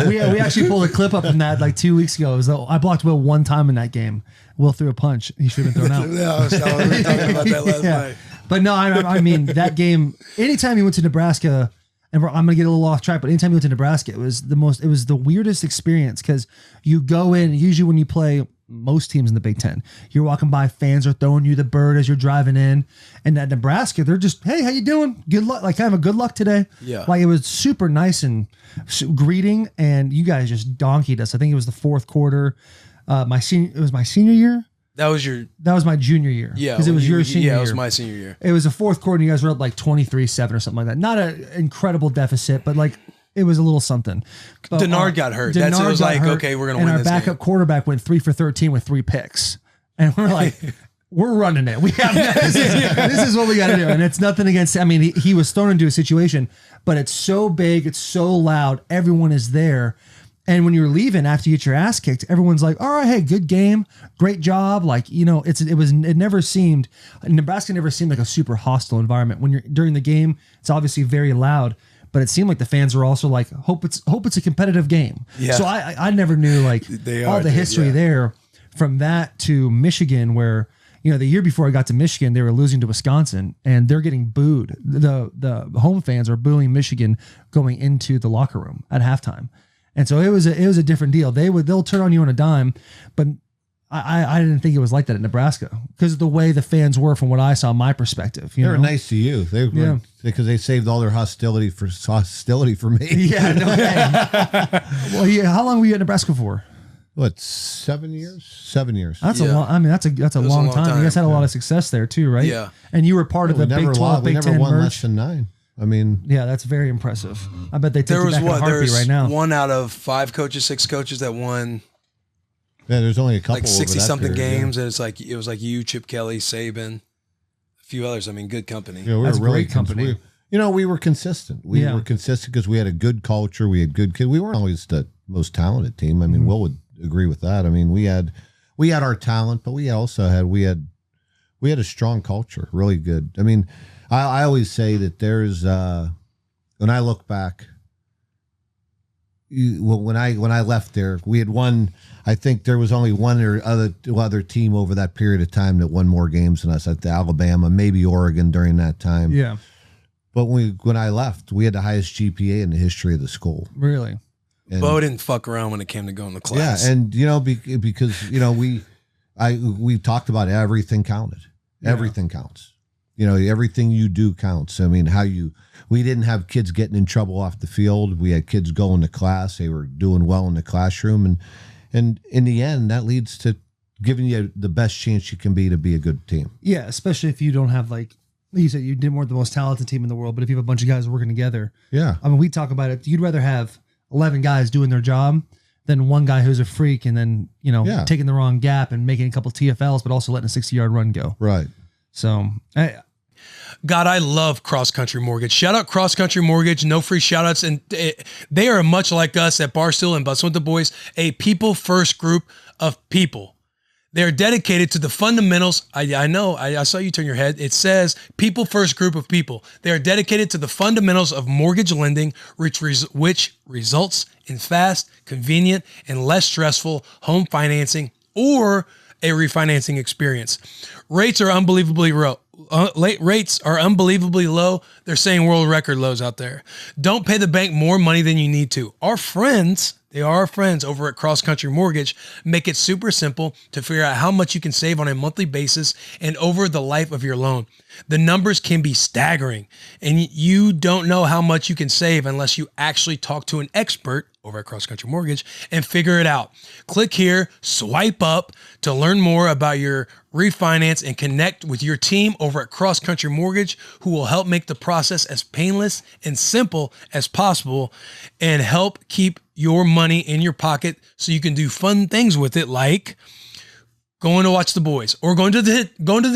We actually pulled a clip up from that like 2 weeks ago. It was I blocked Will one time in that game. Will threw a punch. He should have been thrown out. Yeah, we were talking about that last night. But no, I mean that game. Anytime he went to Nebraska, and I'm gonna get a little off track, but anytime he went to Nebraska, it was the weirdest experience because you go in. Usually when you play most teams in the Big Ten, you're walking by, fans are throwing you the bird as you're driving in, and at Nebraska, they're just, hey, how you doing? Good luck, like kind of a good luck today. Yeah, like it was super nice and greeting, and you guys just donkeyed us. I think it was the fourth quarter. It was my senior year. That was my junior year. Yeah, because it was your senior year. Yeah, it was my senior year. It was the fourth quarter. And you guys were up like 23-7 or something like that. Not an incredible deficit, but like it was a little something. But, Denard got hurt. It was like, okay, we're gonna win this And our backup quarterback went 3 for 13 with 3 picks, and we're like, we're running it. We have this is what we got to do, and it's nothing against. I mean, he was thrown into a situation, but it's so big, it's so loud, everyone is there. And when you're leaving after you get your ass kicked, everyone's like, all right, hey, good game. Great job. Like, it never seemed, Nebraska never seemed like a super hostile environment. When you're during the game, it's obviously very loud, but it seemed like the fans were also like, hope it's a competitive game. Yeah. So I never knew like all the history there from that to Michigan where, the year before I got to Michigan, they were losing to Wisconsin and they're getting booed. The home fans are booing Michigan going into the locker room at halftime. And so it was a different deal. They'll turn on you on a dime, but I didn't think it was like that at Nebraska because of the way the fans were from what I saw, my perspective. They were nice to you. They were because they saved all their hostility for me. Yeah, no way. Well, yeah. How long were you at Nebraska for? What, 7 years? 7 years. That's a long. I mean, that's a long time. You guys had a lot of success there too, right? Yeah. And you were part of the Big 12, Big 10 won merge. less than 9. I mean, yeah, that's very impressive. I bet they take There you was back in a heartbeat right now. 1 out of 5 coaches, 6 coaches that won yeah, there's only a couple like over 60 that something period, games, and it was like you, Chip Kelly, Saban, a few others. I mean, good company. Yeah, we That's were really great company. We were consistent. We were consistent because we had a good culture. We had good kids. We weren't always the most talented team. I mean, Will would agree with that. I mean, we had our talent, but we also had a strong culture, really good. I mean, I always say that there's when I look back, when I left there, we had won. I think there was only one or other team over that period of time that won more games than us. At the Alabama, maybe Oregon during that time. Yeah. But when I left, we had the highest GPA in the history of the school. Really? And, Bo didn't fuck around when it came to going to class. yeah, and because we talked about everything counted. Everything counts. Everything you do counts. I mean, we didn't have kids getting in trouble off the field. We had kids going to class. They were doing well in the classroom. And in the end, that leads to giving you the best chance you can be to be a good team. Yeah, especially if you don't have like you said, you didn't want the most talented team in the world, but if you have a bunch of guys working together. Yeah. I mean, we talk about it. You'd rather have 11 guys doing their job than one guy who's a freak and then, taking the wrong gap and making a couple TFLs, but also letting a 60-yard run go. Right. So, God, I love Cross Country Mortgage. Shout out Cross Country Mortgage. No free shout outs. And they are much like us at Barstool and Bussin With The Boys, a people first group of people. They're dedicated to the fundamentals. I know. I saw you turn your head. It says people first group of people. They are dedicated to the fundamentals of mortgage lending, which results in fast, convenient, and less stressful home financing or a refinancing experience. Rates are unbelievably rates are unbelievably low. They're saying world record lows out there. Don't pay the bank more money than you need to. Our friends, they are our friends over at Cross Country Mortgage, make it super simple to figure out how much you can save on a monthly basis and over the life of your loan. The numbers can be staggering, and you don't know how much you can save unless you actually talk to an expert over at Cross Country Mortgage and figure it out. Click here, swipe up to learn more about your refinance and connect with your team over at Cross Country Mortgage, who will help make the process as painless and simple as possible and help keep your money in your pocket so you can do fun things with it, like going to watch the boys or going to the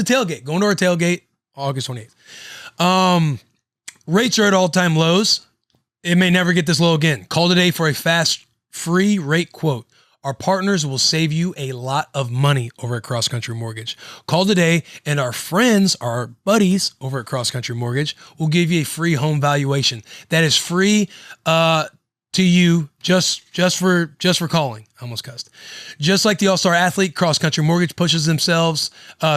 tailgate, going to our tailgate August 28th. Rates are at all-time lows. It may never get this low again. Call today for a fast, free rate quote. Our partners will save you a lot of money over at Cross Country Mortgage. Call today, and our friends, our buddies over at Cross Country Mortgage will give you a free home valuation. That is free to you just for calling. I almost cussed. Just like the All-Star athlete, Cross Country Mortgage pushes themselves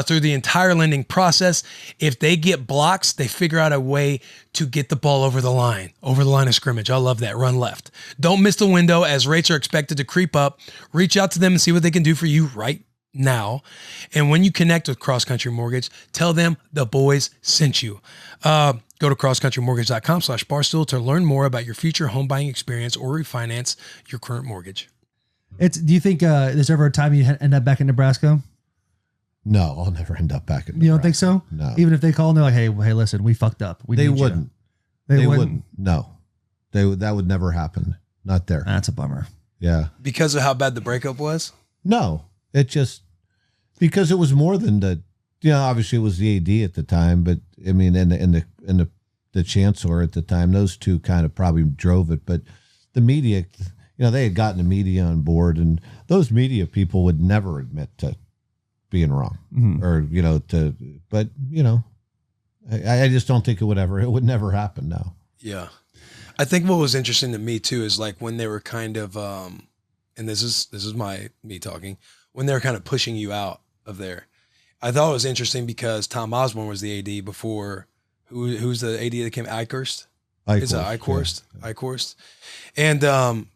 through the entire lending process. If they get blocks, they figure out a way to get the ball over the line of scrimmage. I love that. Run left. Don't miss the window as rates are expected to creep up. Reach out to them and see what they can do for you right now. And when you connect with Cross Country Mortgage, tell them the boys sent you. Go to crosscountrymortgage.com/barstool to learn more about your future home buying experience or refinance your current mortgage. Do you think there's ever a time you end up back in Nebraska? No, I'll never end up back in Nebraska. You don't think so? No. Even if they call and they're like, hey, listen, we fucked up. They wouldn't. They wouldn't. No. That would never happen. Not there. That's a bummer. Yeah. Because of how bad the breakup was? No. It just because it was more than obviously it was the AD at the time, but I mean and the chancellor at the time, those two kind of probably drove it. But the media, they had gotten the media on board, and those media people would never admit to being wrong or, but I just don't think it would never happen now. Yeah. I think what was interesting to me too, is like when they were kind of, and this is me talking, when they were kind of pushing you out of there. I thought it was interesting because Tom Osborne was the AD before. Who's the AD that came? Eichhorst? Is it Eichhorst? Yeah. Eichhorst. And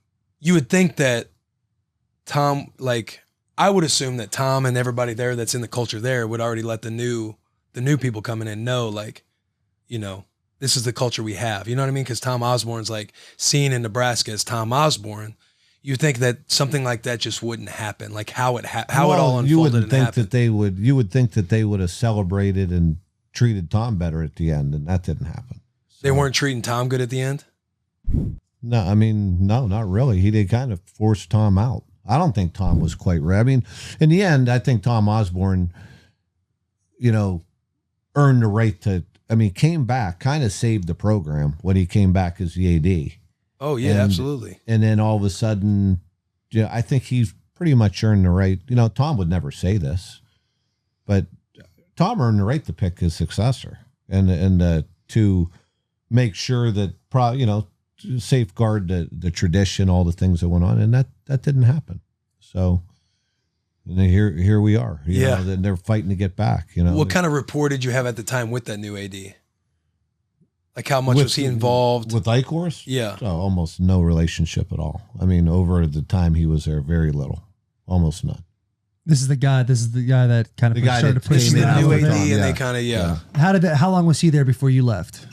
you would think that Tom, I would assume that Tom and everybody there that's in the culture there would already let the new people coming in know, this is the culture we have. You know what I mean? Because Tom Osborne's seen in Nebraska as Tom Osborne. You think that something like that just wouldn't happen, how it all unfolded. You would think that they would have celebrated and treated Tom better at the end, and that didn't happen. So, they weren't treating Tom good at the end? No, I mean, no, not really. They kind of forced Tom out. I don't think Tom was quite ready. I mean, in the end, I think Tom Osborne, earned the right to, came back, kind of saved the program when he came back as the AD. Oh, yeah, absolutely. And then all of a sudden, I think he's pretty much earned the right. Tom would never say this, but Tom earned the right to pick his successor and to make sure that, safeguard the tradition, all the things that went on. And that didn't happen. So and here we are. They're fighting to get back. What kind of rapport did you have at the time with that new AD? How much was he involved? With Eichhorst? Yeah. Oh, almost no relationship at all. Over the time he was there, very little. Almost none. This is the guy that kind of started to push the new AD, and yeah. they kind of, How long was he there before you left?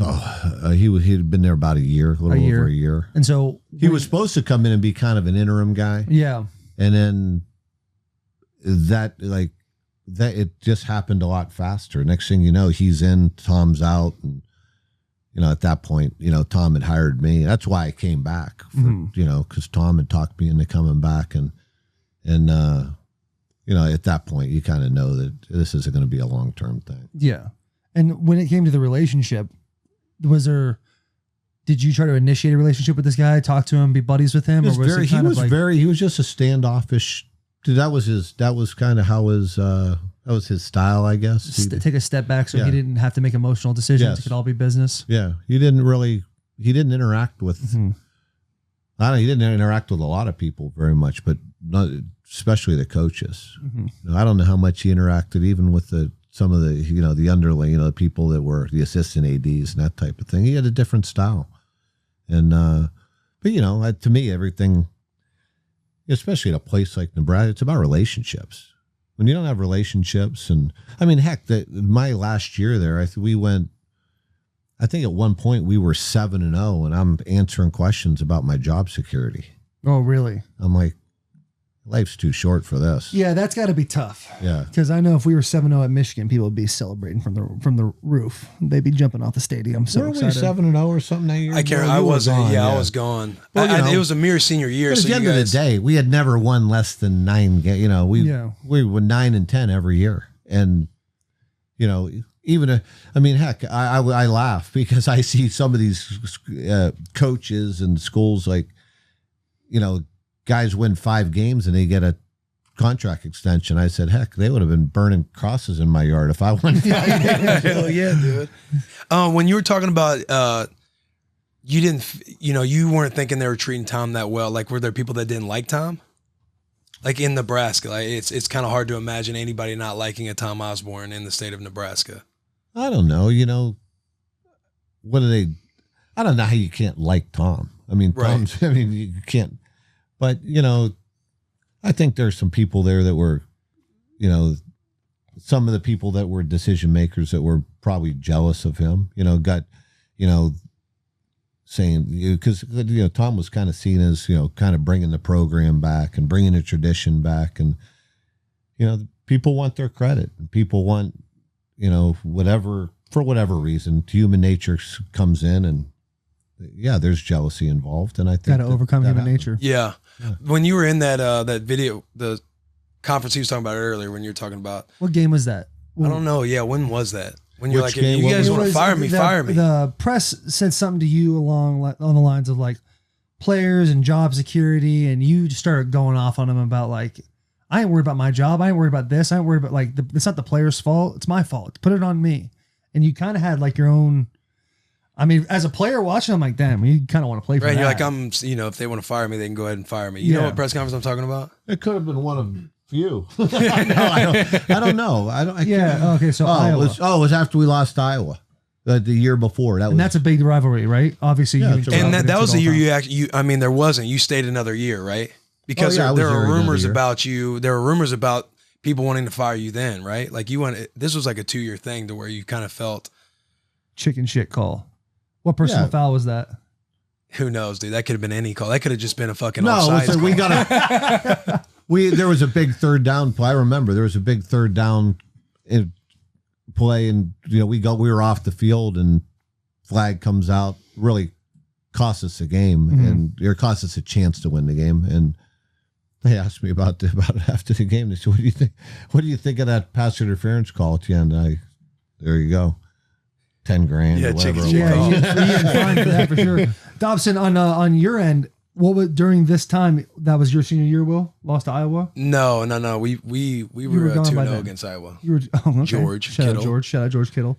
Oh, he'd been there about a year, over a year. And so he was supposed to come in and be kind of an interim guy. Yeah. And then that it just happened a lot faster. Next thing you know, he's in, Tom's out. And, at that point, Tom had hired me. That's why I came back, because Tom had talked me into coming back. And at that point, you kind of know that this isn't going to be a long-term thing. Yeah. And when it came to the relationship, did you try to initiate a relationship with this guy, talk to him, be buddies with him? He was just a standoffish. That was kind of how that was his style, I guess. Take a step back so he didn't have to make emotional decisions. Yes. It could all be business. Yeah. He didn't interact with, he didn't interact with a lot of people very much, but not especially the coaches. I don't know how much he interacted even with some of the, the underling, the people that were the assistant ADs and that type of thing. He had a different style. And, but to me, everything, especially at a place like Nebraska, it's about relationships. When you don't have relationships, and I mean, heck, my last year there, I think at one point we were 7-0, and I'm answering questions about my job security. Oh, really? I'm like, life's too short for this. Yeah, that's got to be tough. Yeah, because I know if we were 7-0 at Michigan, people would be celebrating from the roof. They'd be jumping off the stadium. So weren't we 7-0 or something that year? I can't. I wasn't. I was gone. Well, it was a mere senior year. But at the end of the day, we had never won less than 9 games. We won 9 and 10 every year, and even heck, I laugh because I see some of these coaches and schools like, guys win 5 games and they get a contract extension. I said, heck, they would have been burning crosses in my yard if I won 5 games. Hell yeah, dude. When you were talking about, you weren't thinking they were treating Tom that well. Like, were there people that didn't like Tom? Like in Nebraska, like it's kind of hard to imagine anybody not liking a Tom Osborne in the state of Nebraska. I don't know. What do they? I don't know how you can't like Tom. I mean, right. You can't. But I think there's some people there that were, some of the people that were decision makers that were probably jealous of him. Saying because Tom was kind of seen as kind of bringing the program back and bringing the tradition back, and people want their credit, and people want whatever, for whatever reason, human nature comes in, and there's jealousy involved, and I think got to overcome human nature. Yeah. When you were in that video, the conference he was talking about earlier, when you were talking about what game was that? I don't know. Yeah, when was that? When you're Which like, game? if you guys want to fire me, fire me. The press said something to you on the lines of like players and job security, and you just started going off on them about like, I ain't worried about my job. I ain't worried about this. I ain't worried about like it's not the player's fault. It's my fault. Put it on me. And you kind of had like your own. I mean, as a player watching, I'm like, damn, you kind of want to play for right. that. You're like, if they want to fire me, they can go ahead and fire me. You know what press conference I'm talking about? It could have been one of few. I don't know. Okay. So Iowa. It was after we lost Iowa the year before. That's a big rivalry, right? Obviously, that was the year there wasn't. You stayed another year, right? Because there were rumors about you. There were rumors about people wanting to fire you then, right? Like this was like a 2-year thing to where you kind of felt chicken shit call. What personal foul was that? Who knows, dude? That could have been any call. That could have just been a fucking offside call. We got there was a big third down play. I remember there was a big third down play, and we were off the field, and flag comes out, really cost us a game, and it cost us a chance to win the game. And they asked me about it after the game. They said, "What do you think? What do you think of that pass interference call at the end?" There you go. 10 grand. Yeah, or whatever. You fine for that for sure. Dobson, on your end, what was during this time? That was your senior year. Will lost to Iowa. No. We were 2-0 against Iowa. You were okay. Shout out George Kittle.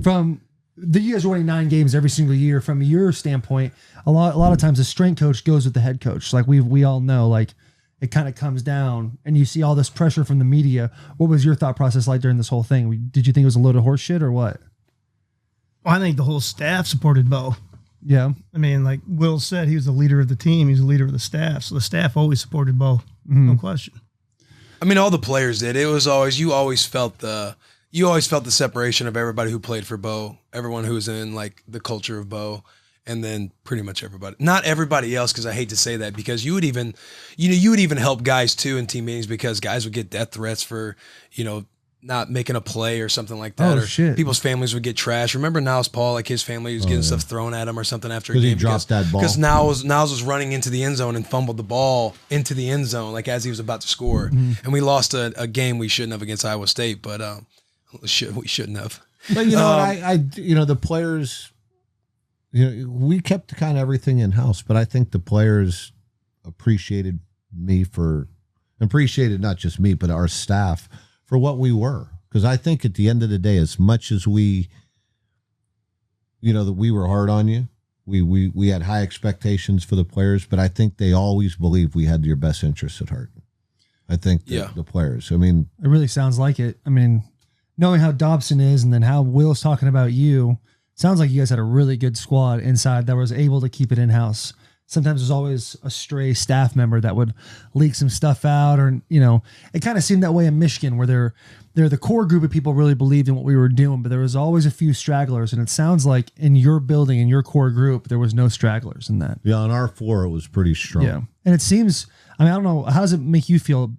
From you guys are winning 9 games every single year. From your standpoint, a lot of times the strength coach goes with the head coach. Like we all know, like it kind of comes down, and you see all this pressure from the media. What was your thought process like during this whole thing? Did you think it was a load of horse shit or what? Well, I think the whole staff supported Bo. Yeah. I mean, like Will said, he was the leader of the team. He was the leader of the staff. So the staff always supported Bo. No question. I mean, all the players did. It was always, you always felt the separation of everybody who played for Bo, everyone who was in like the culture of Bo, and then pretty much everybody. Not everybody else, because I hate to say that, because you would even help guys too in team meetings, because guys would get death threats for, not making a play or something like that. Oh, shit. People's families would get trashed. Remember Niles Paul, like his family was getting stuff thrown at him or something after a game. He dropped that ball. Because Niles was running into the end zone and fumbled the ball into the end zone, like as he was about to score. And we lost a game we shouldn't have against Iowa State, but we shouldn't have. But the players, we kept kind of everything in house, but I think the players appreciated not just me, but our staff for what we were. Because I think at the end of the day, as much as we were hard on you, we had high expectations for the players, but I think they always believed we had your best interests at heart. I think the players, I mean, it really sounds like it. I mean, knowing how Dobson is and then how Will's talking about you, sounds like you guys had a really good squad inside that was able to keep it in-house. Sometimes there's always a stray staff member that would leak some stuff out, or, it kind of seemed that way in Michigan where they're the core group of people really believed in what we were doing, but there was always a few stragglers. And it sounds like in your building, in your core group, there was no stragglers in that. Yeah, on our floor, it was pretty strong. Yeah. And it seems, I don't know, how does it make you feel,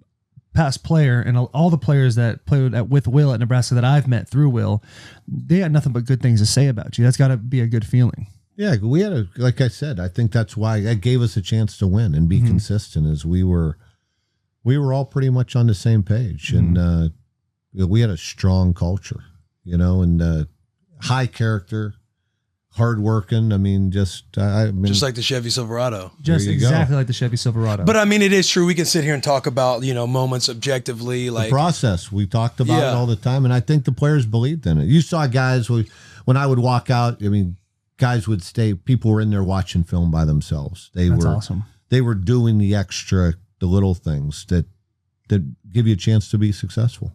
past player, and all the players that played with Will at Nebraska that I've met through Will, they got nothing but good things to say about you. That's got to be a good feeling. Yeah, we had like I said, I think that's why that gave us a chance to win and be consistent, as we were all pretty much on the same page. And we had a strong culture, and high character, hardworking. Just like the Chevy Silverado. Just exactly like the Chevy Silverado. But it is true. We can sit here and talk about, moments objectively, like the process. We talked about it all the time, and I think the players believed in it. You saw guys when I would walk out. Guys would stay. People were in there watching film by themselves. That's awesome. They were doing the little things that give you a chance to be successful.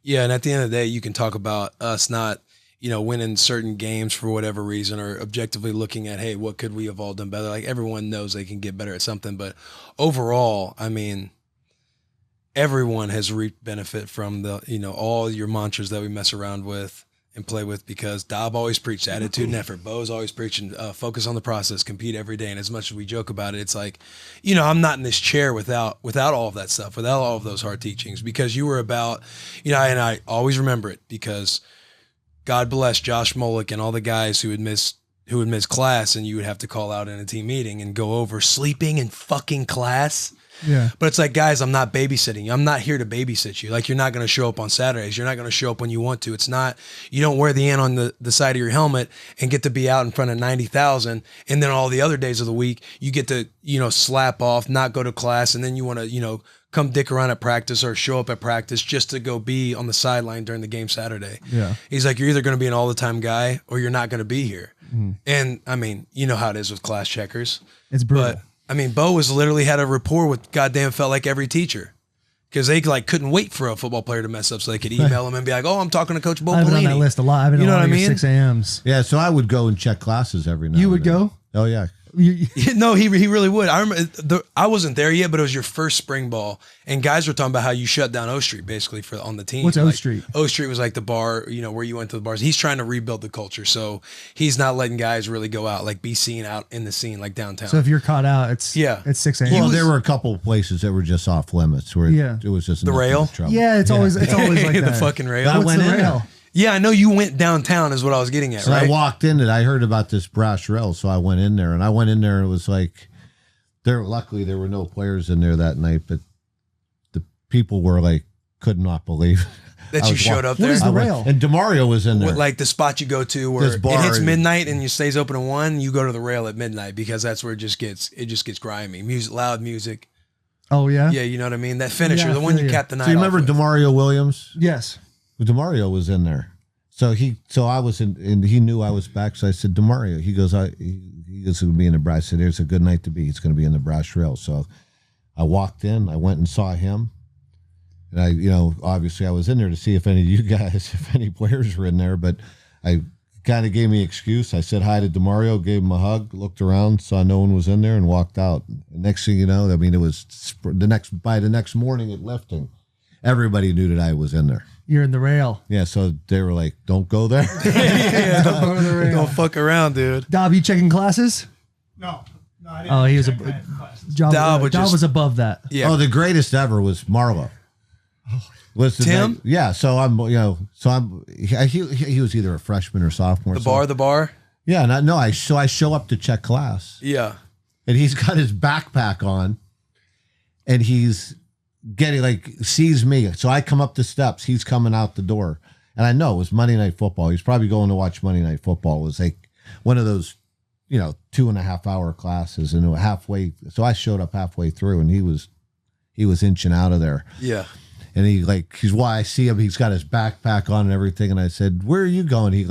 Yeah, and at the end of the day, you can talk about us not, winning certain games for whatever reason, or objectively looking at, hey, what could we have all done better? Like, everyone knows they can get better at something, but overall, everyone has reaped benefit from the, all your mantras that we mess around with and play with, because Dob always preached attitude and effort. Bo's always preaching focus on the process, compete every day. And as much as we joke about it, it's like, I'm not in this chair without all of that stuff, without all of those hard teachings, because you were about, and I always remember it, because God bless Josh Molick and all the guys who would miss class, and you would have to call out in a team meeting and go over sleeping in fucking class. Yeah. But it's like, guys, I'm not babysitting you. I'm not here to babysit you. Like, you're not going to show up on Saturdays. You're not going to show up when you want to. It's not, you don't wear the N on the side of your helmet and get to be out in front of 90,000. And then all the other days of the week, you get to, slap off, not go to class. And then you want to, come dick around at practice or show up at practice just to go be on the sideline during the game Saturday. Yeah. He's like, you're either going to be an all the time guy or you're not going to be here. And you know how it is with class checkers. It's brutal. But Bo was literally had a rapport with goddamn felt like every teacher, because they couldn't wait for a football player to mess up so they could email him and be like, oh, I'm talking to Coach Bo Pelini. I've been on that list a lot. I've been on what 6 a.m.s. Yeah, so I would go and check classes every night. You would go? Oh, yeah. No, he really would. I remember I wasn't there yet, but it was your first spring ball, and guys were talking about how you shut down O Street basically on the team. What's O Street? O Street was like the bar, where you went to the bars. He's trying to rebuild the culture, so he's not letting guys really go out, like be seen out in the scene, like downtown. So if you're caught out, it's 6 a.m. Well, there were a couple of places that were just off limits where it was just the rail. Trouble. Yeah, it's always like that. The fucking rail. What's the rail? Yeah, I know you went downtown is what I was getting at, so right? I walked in and I heard about this brass rail, so I went in there, and it was like, luckily there were no players in there that night, but the people were like, could not believe that you showed up there. What is the rail? And DeMario was in there. Like the spot you go to where it hits midnight and you stays open at 1, you go to the rail at midnight, because that's where it just gets grimy. Loud music. Oh, yeah? Yeah, you know what I mean? That finisher, the one you capped the night. So you remember DeMario Williams? Yes. DeMario was in there. So I was in, and he knew I was back. So I said, DeMario, he goes, to be in Nebraska. I said, there's a good night to be. He's going to be in the brass rail. So I walked in, I went and saw him. And obviously I was in there to see if any of you guys, if any players were in there, but I kind of gave me an excuse. I said hi to DeMario, gave him a hug, looked around, saw no one was in there, and walked out. And next thing you know, it was by the next morning at lifting, everybody knew that I was in there. You're in the rail. Yeah, so they were like, don't go there. Don't go to the rail. Don't fuck around, dude. Dob, you checking classes? No, I didn't. Oh, he was Dob was above that. Yeah. Oh, the greatest ever was Marlo. Was Tim? Yeah, so he was either a freshman or sophomore. The bar? Yeah, I show up to check class. Yeah. And he's got his backpack on, and he's sees me. So I come up the steps, he's coming out the door. And I know it was Monday Night Football. He's probably going to watch Monday Night Football. It was like one of those, 2.5 hour classes, and halfway. So I showed up halfway through, and he was inching out of there. Yeah. And he's why I see him. He's got his backpack on and everything. And I said, "Where are you going?" He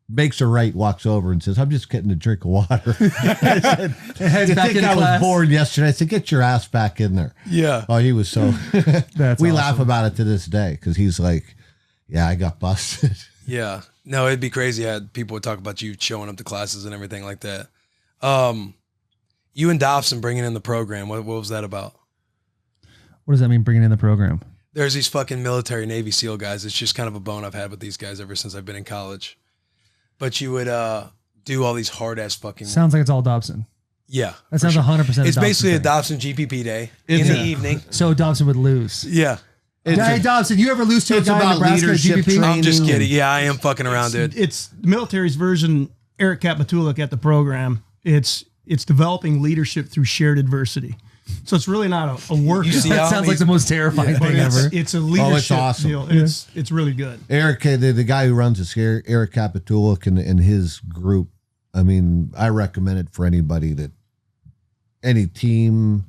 makes a right, walks over, and says, "I'm just getting a drink of water." I said, Heads back in I class. was bored yesterday. I said, "Get your ass back in there." Yeah. Oh, he was so. That's we awesome. laugh about it to this day, because he's like, Yeah, I got busted. Yeah. No, it'd be crazy. People would talk about you showing up to classes and everything like that. You and Dobson bringing in the program. What was that about? What does that mean, bringing in the program? There's these fucking military Navy SEAL guys. It's just kind of a bone I've had with these guys ever since I've been in college. But you would do all these hard ass fucking. Sounds like it's all Dobson. Yeah. That sounds 100%. It's basically a Dobson GPP day in the evening. So Dobson would lose. Yeah. Hey, Dobson, you ever lose to a guy in Nebraska at GPP? I'm just kidding. Yeah, I am fucking around, dude. It's the military's version, Eric Kapitulak at the program. It's developing leadership through shared adversity. So it's really not a workout. That sounds like the most terrifying thing ever. It's a leadership awesome. deal. And it's really good. Eric, the guy who runs this, Eric Kapitulak and his group, I mean, I recommend it for anybody any team,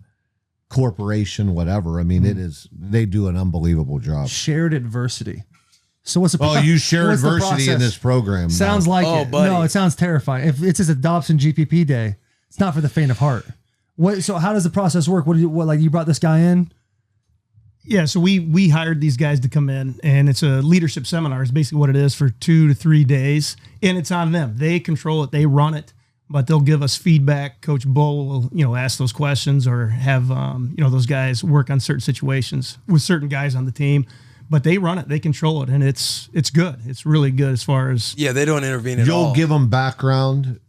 corporation, whatever. I mean, they do an unbelievable job. Shared adversity. So what's the you share adversity in this program. Sounds like it. Buddy. No, it sounds terrifying. If it's just a Dobson GPP day, it's not for the faint of heart. So how does the process work? You brought this guy in? Yeah, so we hired these guys to come in, and it's a leadership seminar. It's basically what it is for 2 to 3 days, and it's on them. They control it, they run it, but they'll give us feedback. Coach Bo will, ask those questions or have, those guys work on certain situations with certain guys on the team. But they run it, they control it, and it's good. It's really good as far as they don't intervene at all. You'll give them background,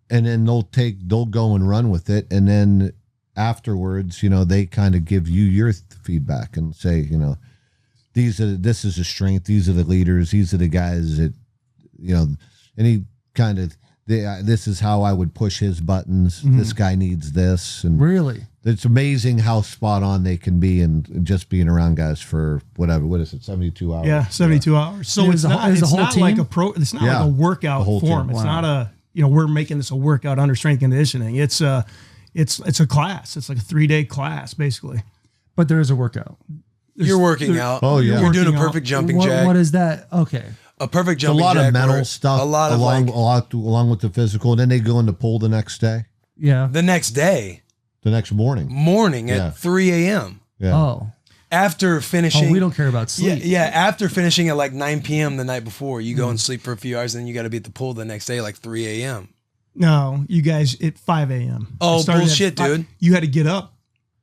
and then they'll go and run with it, and then afterwards, they kind of give you your feedback and say, this is a strength, these are the leaders, these are the guys that, any kind of. This is how I would push his buttons. Mm-hmm. This guy needs this. And really, it's amazing how spot on they can be, and just being around guys for what is it, 72 hours? Yeah, 72 hours. So it's not like a workout form. It's not we're making this a workout under strength conditioning. It's a class. It's like a 3-day class basically. But there is a workout. You're working out. Oh yeah, you're doing a perfect jumping jack. What is that? Okay. A perfect jumping jack. A lot of mental stuff. Along with the physical. And then they go into pull the next day. Yeah. The next day. The next morning. At 3 a.m. Yeah. Oh. After finishing. Oh, we don't care about sleep. Yeah. After finishing at like 9 p.m. the night before, you go and sleep for a few hours, and then you got to be at the pool the next day, like 3 a.m. No, you guys at 5 a.m. Oh, bullshit, dude. You had to get up,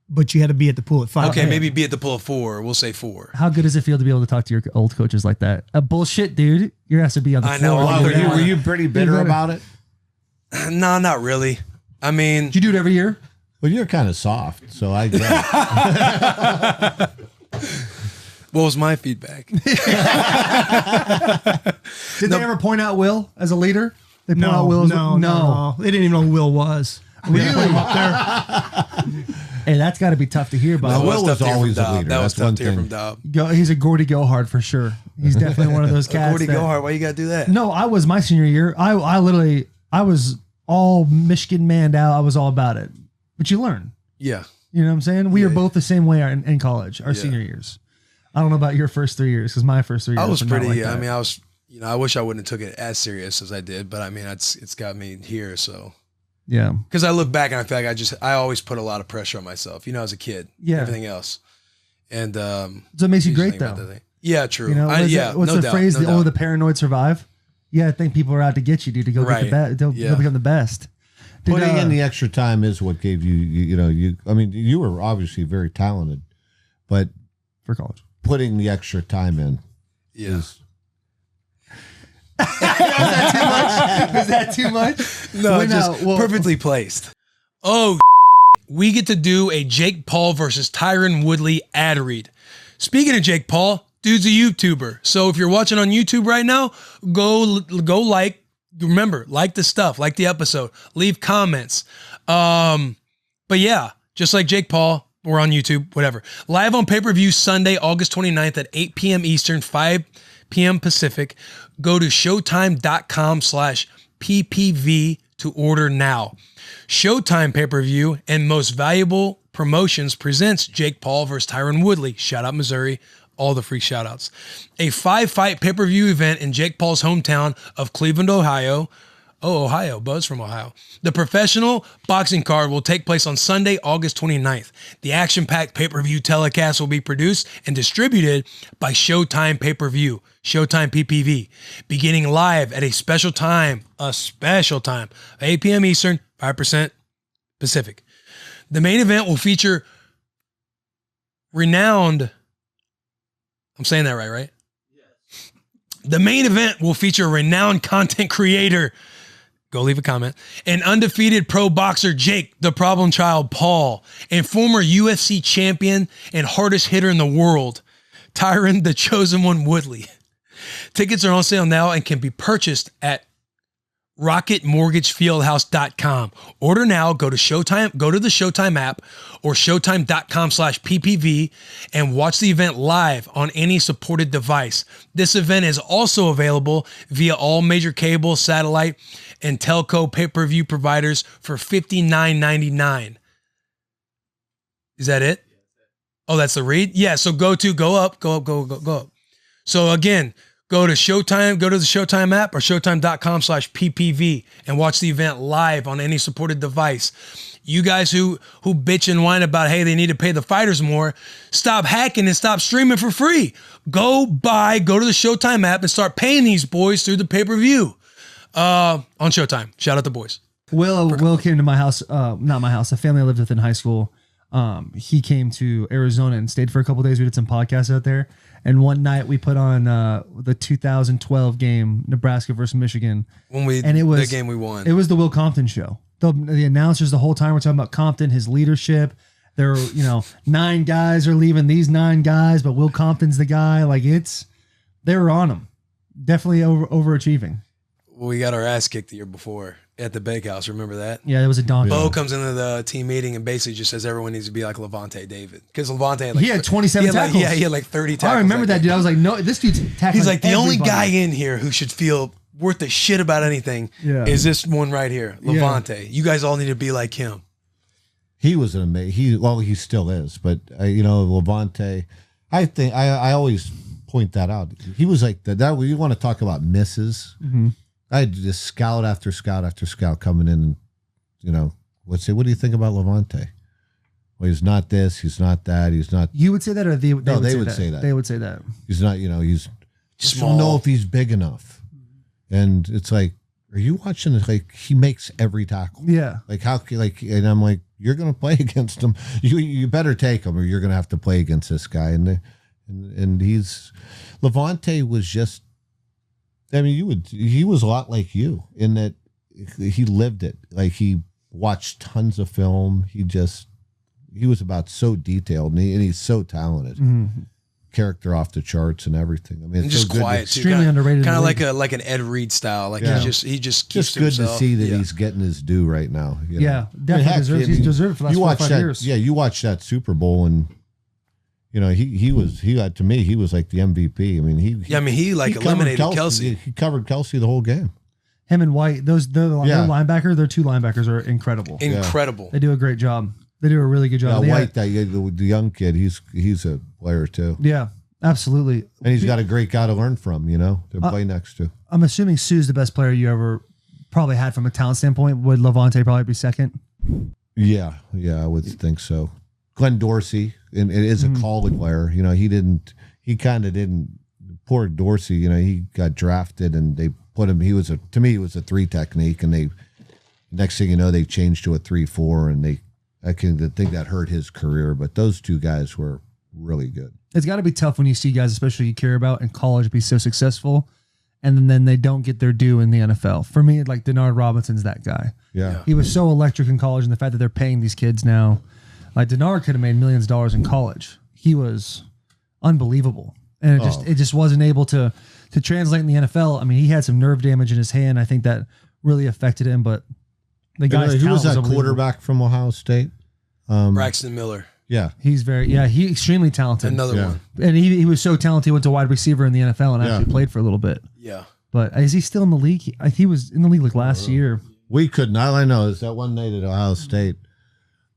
but you had to be at the pool at 5 Okay, maybe be at the pool at 4. We'll say 4. How good does it feel to be able to talk to your old coaches like that? Bullshit, dude. You're has to be on the floor. I know. Were you pretty bitter about it? No, not really. I mean, do you do it every year? Well, you're kind of soft, so I guess. What was my feedback? Did they ever point out Will as a leader? They point out Will no. They didn't even know who Will was. Really? Hey, that's got to be tough to hear. No, Will was always a leader. That was That's tough to hear from Dob. He's a Gordy Gohard for sure. He's definitely one of those cats. Gordy Gohard, why you got to do that? No, I was my senior year. I was all Michigan manned out. I was all about it. But you learn. Yeah. You know what I'm saying? We are both the same way in college, our senior years. I don't know about your first 3 years, because my first 3 years I was pretty. Like I mean, I was. I wish I wouldn't have took it as serious as I did, but I mean, it's got me here. So yeah, because I look back and I feel like I always put a lot of pressure on myself. As a kid. Yeah. Everything else, and so it makes you great though. Yeah, true. What's the phrase? Only the paranoid survive. Yeah, I think people are out to get you, dude, to go get the best. Go become the best. Putting in the extra time is what gave you. I mean, you were obviously very talented, but for college, putting the extra time in is. Was that too much? No, perfectly placed. Oh, we get to do a Jake Paul versus Tyron Woodley ad read. Speaking of Jake Paul, dude's a YouTuber. So if you're watching on YouTube right now, go remember, like the stuff, like the episode, leave comments. But yeah, just like Jake Paul, we're on YouTube, whatever. Live on pay-per-view Sunday, August 29th at 8 p.m. Eastern, 5 p.m. Pacific. Go to showtime.com/PPV to order now. Showtime pay-per-view and Most Valuable Promotions presents Jake Paul versus Tyron Woodley. Shout out Missouri. All the free shout outs. A 5-fight pay-per-view event in Jake Paul's hometown of Cleveland, Ohio. Oh, Ohio. Bo's from Ohio. The professional boxing card will take place on Sunday, August 29th. The action-packed pay-per-view telecast will be produced and distributed by Showtime Pay-Per-View, Showtime PPV, beginning live at a special time, 8 p.m. Eastern, 5% Pacific. The main event will feature renowned, I'm saying that right? Yes. The main event will feature renowned content creator, go leave a comment, and undefeated pro boxer Jake, the problem child Paul, and former UFC champion and hardest hitter in the world, Tyron, the chosen one Woodley. Tickets are on sale now and can be purchased at rocketmortgagefieldhouse.com. Order now, go to Showtime, go to the Showtime app or showtime.com/PPV and watch the event live on any supported device. This event is also available via all major cable, satellite, and telco pay-per-view providers for $59.99. Is that it? Oh, that's the read? Yeah, so go up. So again, go to Showtime, go to the Showtime app or showtime.com/PPV and watch the event live on any supported device. You guys who bitch and whine about, hey, they need to pay the fighters more, stop hacking and stop streaming for free. Go to the Showtime app and start paying these boys through the pay-per-view on Showtime. Shout out the boys. Will came to my house, not my house, a family I lived with in high school. He came to Arizona and stayed for a couple of days. We did some podcasts out there. And one night we put on the 2012 game, Nebraska versus Michigan. The game we won. It was the Will Compton show. The announcers the whole time were talking about Compton, his leadership. There were, 9 guys are leaving these 9 guys, but Will Compton's the guy. They were on him. Definitely overachieving. Well, we got our ass kicked the year before at the bakehouse. Remember that? Yeah, it was a donkey. Bo comes into the team meeting and basically just says everyone needs to be like Levante David. Because Levante had he had 27 tackles. He had 30 tackles. I remember that dude. I was like, no, this dude's tackling. He's like, the only everybody. guy in here who should feel worth a shit about anything is this one right here, Levante. You guys all need to be like him. He was an amazing. He still is, but Levante. I think I always point that out. He was like that. You want to talk about misses? Mm-hmm. I had just scout after scout after scout coming in, and what do you think about Levante? Well, he's not this, he's not that, he's not. You would say that, or they would say that. They would say that He's not. He's just small. don't know if he's big enough, and it's like, are you watching it? Like, he makes every tackle. Yeah. And I'm like, you're gonna play against him. You better take him, or you're gonna have to play against this guy. And he's Levante was just. I mean, he was a lot like you in that he lived it. Like, he watched tons of film. He was about so detailed, and he's so talented. Mm-hmm. Character off the charts and everything. I mean, it's just so quiet, extremely underrated. Kind of like an Ed Reed style. Like he just keeps just good himself. to see that he's getting his due right now. Yeah, definitely he's deserved for the last 4 or 5 years. Yeah, you watch that Super Bowl and. He to me, he was like the MVP. I mean, he eliminated Kelsey. He covered Kelsey the whole game. Him and White, their linebacker, their 2 linebackers are incredible. Incredible. They do a great job. They do a really good job. Yeah, White, the young kid, he's a player too. Yeah, absolutely. And he's got a great guy to learn from, to play next to. I'm assuming Sue's the best player you ever probably had from a talent standpoint. Would Levante probably be second? Yeah, I would think so. Glenn Dorsey, and it is a college player. He kind of didn't. Poor Dorsey, he got drafted and they put him. He was a 3 technique, and next thing you know, they changed to a 3-4, and I think that hurt his career. But those 2 guys were really good. It's got to be tough when you see guys, especially you care about in college, be so successful, and then they don't get their due in the NFL. For me, like Denard Robinson's that guy. Yeah, he was so electric in college, and the fact that they're paying these kids now. Like Denard could have made millions of dollars in college. He was unbelievable, and it just wasn't able to translate in the NFL. I mean, he had some nerve damage in his hand. I think that really affected him. But the guy's who was talent that quarterback from Ohio State? Braxton Miller. Yeah, he's he's extremely talented. Another one, and he was so talented. He went to wide receiver in the NFL and actually played for a little bit. Yeah, but is he still in the league? He was in the league like last year. We couldn't. All I know is that one night at Ohio State.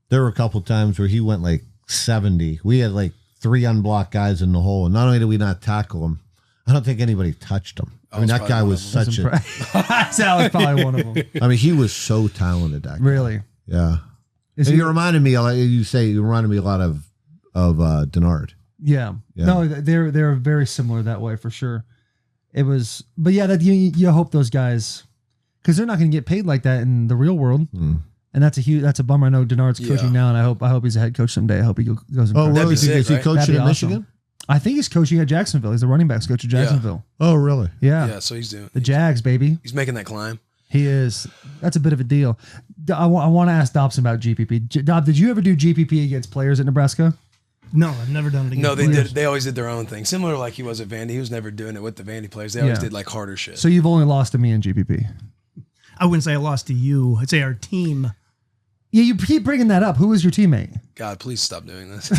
There were a couple times where he went like 70. We had like 3 unblocked guys in the hole, and not only did we not tackle him, I don't think anybody touched him. I mean, that guy was such a. Sal was probably one of them. I mean, he was so talented. That guy. Really? Yeah. Is And he? you reminded me. You reminded me a lot of Denard. Yeah. Yeah. No, they're very similar that way for sure. It was, but yeah, that you hope those guys, because they're not going to get paid like that in the real world, and that's a bummer. I know Denard's coaching now, and I hope he's a head coach someday. I hope he goes. Oh, really? Is Is he coaching in Michigan? I think he's coaching at Jacksonville. He's the running backs coach at Jacksonville. Oh, really? Yeah. Yeah, so he's doing The Jags, baby. He's making that climb. He is. That's a bit of a deal. I want to ask Dobson about GPP. Dob, did you ever do GPP against players at Nebraska? No, I've never done it again. No, they did. They always did their own thing, similar like he was at Vandy. He was never doing it with the Vandy players. They always did like harder shit. So you've only lost to me in GPP. I wouldn't say I lost to you. I'd say our team. Yeah, you keep bringing that up. Who was your teammate? God, please stop doing this.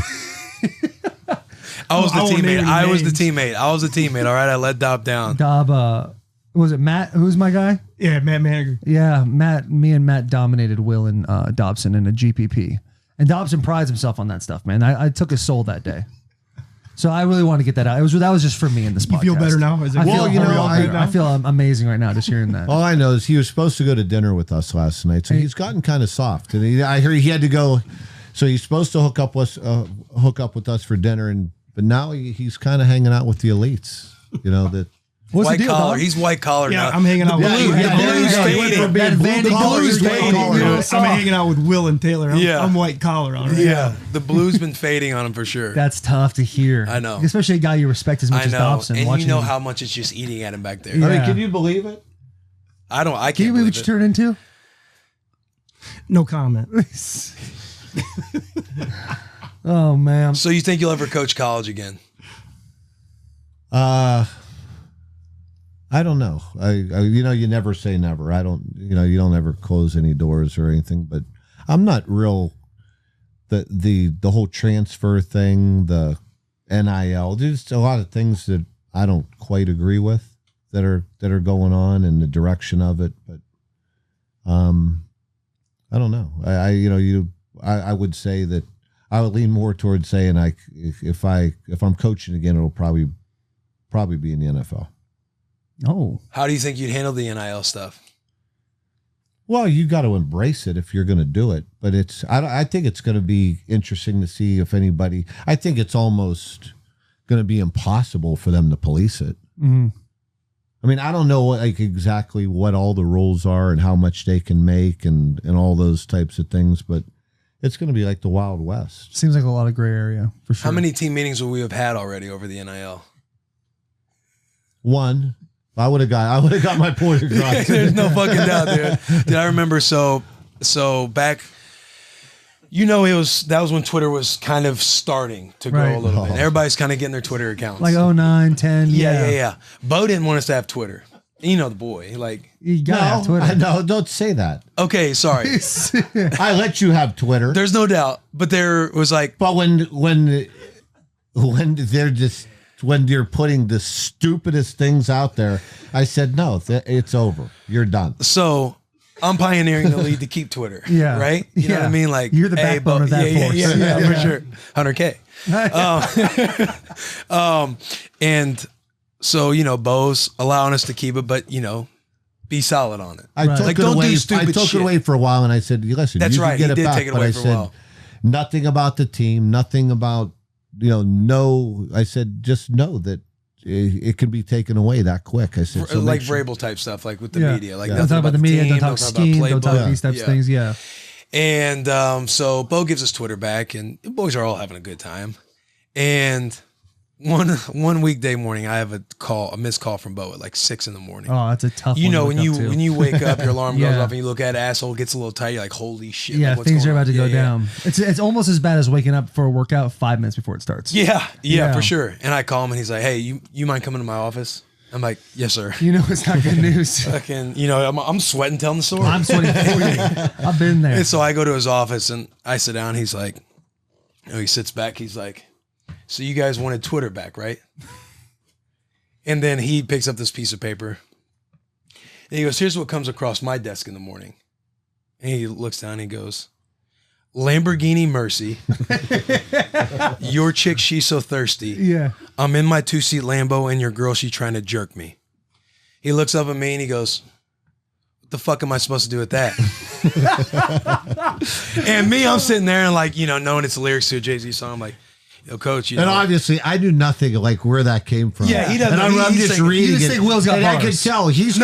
I was the won't name teammate. any I was the names. teammate. I was the teammate. All right, I let Dob down. Dob, was it Matt? Who's my guy? Yeah, Matt Manager. Yeah, Matt. Me and Matt dominated Will and Dobson in a GPP, and Dobson prides himself on that stuff, man. I took his soul that day, so I really want to get that out. That was just for me in this podcast. You feel better now? Is it I feel amazing right now just hearing that. All I know is he was supposed to go to dinner with us last night, so he's gotten kind of soft. And I heard he had to go, so he's supposed to hook up with us for dinner, but now he's kind of hanging out with the elites. You know that. What's White the deal, collar. Dog? He's white collar Yeah, now. I'm hanging out with Blue- Will. the blues fading. That Vandy Blues fading. I'm hanging out with Will and Taylor. I'm white collar on it. Yeah, the blue's been fading on him for sure. That's tough to hear. I know. Especially a guy you respect as much I as know, Dobson. and watching you know him. how much it's just eating at him back there. Yeah. I mean, can you believe it? I don't. I Can you can't believe believe what you it. turned into? No comment. Oh man. So you think you'll ever coach college again? I don't know. You never say never. I don't. You don't ever close any doors or anything. But I'm not real. The whole transfer thing, the NIL. There's a lot of things that I don't quite agree with that are going on in the direction of it. But I don't know. I would say that I would lean more towards saying if I'm coaching again, it'll probably be in the NFL. Oh. How do you think you'd handle the NIL stuff? Well, you got to embrace it if you're going to do it. But I think it's going to be interesting to see if anybody. I think it's almost going to be impossible for them to police it. Mm-hmm. I mean, I don't know exactly what all the rules are and how much they can make and all those types of things, but it's going to be like the Wild West. Seems like a lot of gray area for sure. How many team meetings would we have had already over the NIL? One. I would have got my point across. There's no fucking doubt, dude. Dude, I remember so back, that was when Twitter was kind of starting to grow a little bit. Everybody's kind of getting their Twitter accounts. Like 09, 10. Yeah. Bo didn't want us to have Twitter. You know the boy. Like, You gotta have Twitter. No, don't say that. okay, sorry. I let you have Twitter. There's no doubt. But there was like, But when they're just when you're putting the stupidest things out there, I said no, it's over. You're done. so I'm pioneering the lead to keep Twitter. Yeah. Right? You know Yeah. what I mean? Like, You're the backbone of that force. Yeah, for sure. 100K. And so, Bo's allowing us to keep it, but, be solid on it. I took Like, it don't away. do stupid I took shit. it away for a while, and I said, "Listen, That's you right. can He get it did back." take it But away I for a said while. nothing about the team, nothing about no. I said just know that it can be taken away that quick. I said so Like make sure- Vrabel type stuff, like with the Yeah. media. Like, Don't nothing talk about the media. team, Don't talk scheme. Don't talk playbook. these types of things. Yeah. And so Bo gives us Twitter back, and the boys are all having a good time. And one weekday morning, I have a missed call from Bo at like 6 a.m. Oh, that's a tough. You one know, to when look up to. when you wake up, your alarm goes Yeah. off, and you look at it, asshole gets a little tight. You're like, holy shit! Yeah, like, what's things are going about to on? go down. It's almost as bad as waking up for a workout 5 minutes before it starts. Yeah, for sure. And I call him, and he's like, hey, you mind coming to my office? I'm like, yes, sir. You know it's not good news. Fucking, I'm sweating telling the story. I'm sweating for you. I've been there. And so I go to his office, and I sit down. He's like, he sits back. He's like, so you guys wanted Twitter back, right? And then he picks up this piece of paper, and he goes, here's what comes across my desk in the morning. And he looks down, and he goes, Lamborghini Mercy. Your chick, she's so thirsty. Yeah. I'm in my 2-seat Lambo, and your girl, she trying to jerk me. He looks up at me and he goes, "What the fuck am I supposed to do with that?" And me, I'm sitting there and like, knowing it's lyrics to a Jay-Z song, I'm like, "Yo, coach, And obviously, I knew nothing like where that came from. Yeah, he doesn't. And I'm just reading you just it, think Will's got and I could bars. tell he's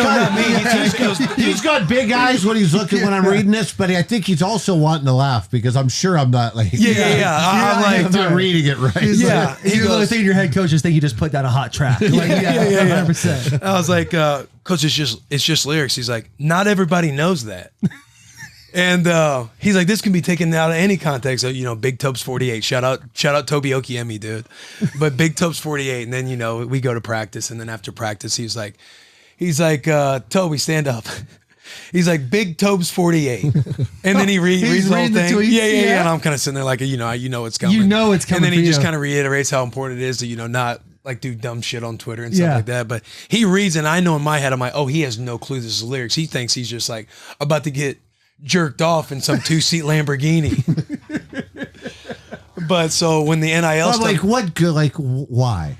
he's got big eyes when he's looking when I'm reading this, but I think he's also wanting to laugh because I'm sure I'm not like I'm not reading it right. Yeah, He goes, think your head coach just think you just put down a hot track. Like, 100%. I was like, "Coach, it's just lyrics." He's like, "Not everybody knows that." And he's like, "This can be taken out of any context." So, Big Topes 48. Shout out Toby Okiemi, dude. But Big Topes 48. And then, we go to practice. And then after practice, he's like, "Toby, stand up." He's like, "Big Topes 48. And then he reads the whole thing. Yeah. And I'm kind of sitting there like, you know it's coming. You know it's coming. And then he for just you. kind of reiterates how important it is to, not like do dumb shit on Twitter and stuff like that. But he reads, and I know in my head, I'm like, oh, he has no clue this is lyrics. He thinks he's just like about to get jerked off in some 2-seat Lamborghini. But so when the NIL I'm stuff, like, what good? Like, why?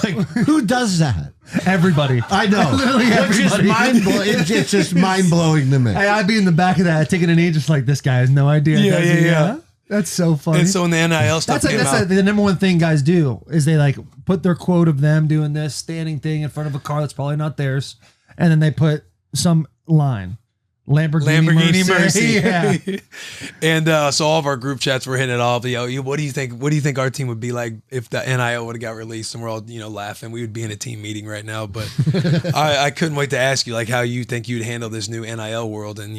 Like, who does that? Everybody. I know. Literally It's just everybody. it's just mind blowing to me. Hey, I'd be in the back of that taking a knee, just like this guy has no idea. does he? Yeah. That's so funny. and so when the NIL stuff came out, The number one thing guys do is they like put their quote of them doing this standing thing in front of a car that's probably not theirs, and then they put some line. Lamborghini Mercy. Yeah. And so all of our group chats were hitting it off. What do you think our team would be like if the NIL would have got released? And we're all laughing. We would be in a team meeting right now. But I couldn't wait to ask you like how you think you'd handle this new NIL world. And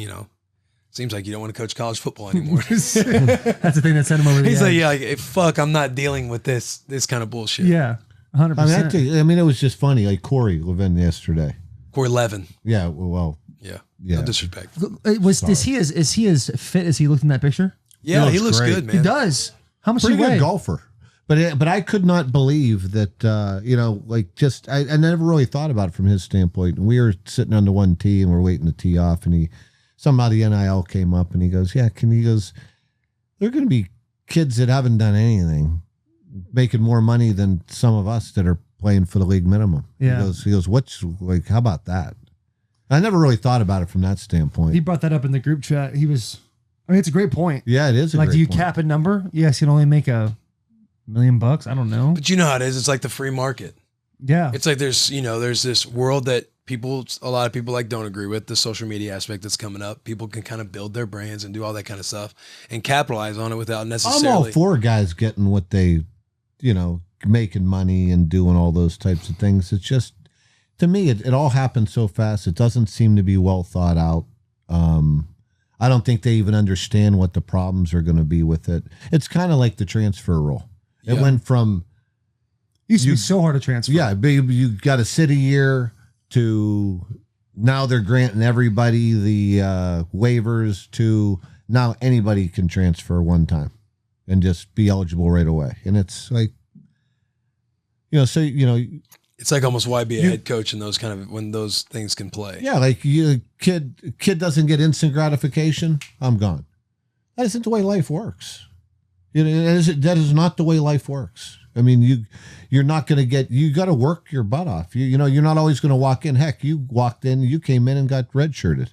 seems like you don't want to coach college football anymore. That's the thing that sent him over the He's edge. like, fuck, I'm not dealing with this kind of bullshit. Yeah, 100%. I mean, it was just funny. Like Corey Levin yesterday. Corey Levin. Yeah. Well. Yeah. No disrespect. Is he as fit as he looked in that picture? Yeah, He he looks looks great. good, man. He does. How much Pretty do you good weigh? golfer. But I could not believe that, I never really thought about it from his standpoint. We were sitting on the one tee and we're waiting to tee off, and somebody NIL came up and he goes, there are going to be kids that haven't done anything making more money than some of us that are playing for the league minimum. Yeah. He goes, how about that? I never really thought about it from that standpoint. He brought that up in the group chat. It's a great point. Yeah, it is. Do you cap a number? Yes, you can only make $1 million. I don't know. But you know how it is. It's like the free market. Yeah. It's like there's this world that a lot of people like don't agree with, the social media aspect that's coming up. People can kind of build their brands and do all that kind of stuff and capitalize on it without necessarily. I'm all for guys getting what they, making money and doing all those types of things. It's just, to me, it all happens so fast. It doesn't seem to be well thought out. I don't think they even understand what the problems are going to be with it. It's kind of like the transfer rule. It went from used to be so hard to transfer. Yeah, you got to sit a year to now they're granting everybody the waivers to now anybody can transfer one time and just be eligible right away. And it's like, It's like almost why be a head coach in those kind of when those things can play. yeah, like kid doesn't get instant gratification, I'm gone. That isn't the way life works. That is not the way life works. I mean, you're not going to get. You got to work your butt off. You're not always going to walk in. Heck, you walked in, you came in and got redshirted.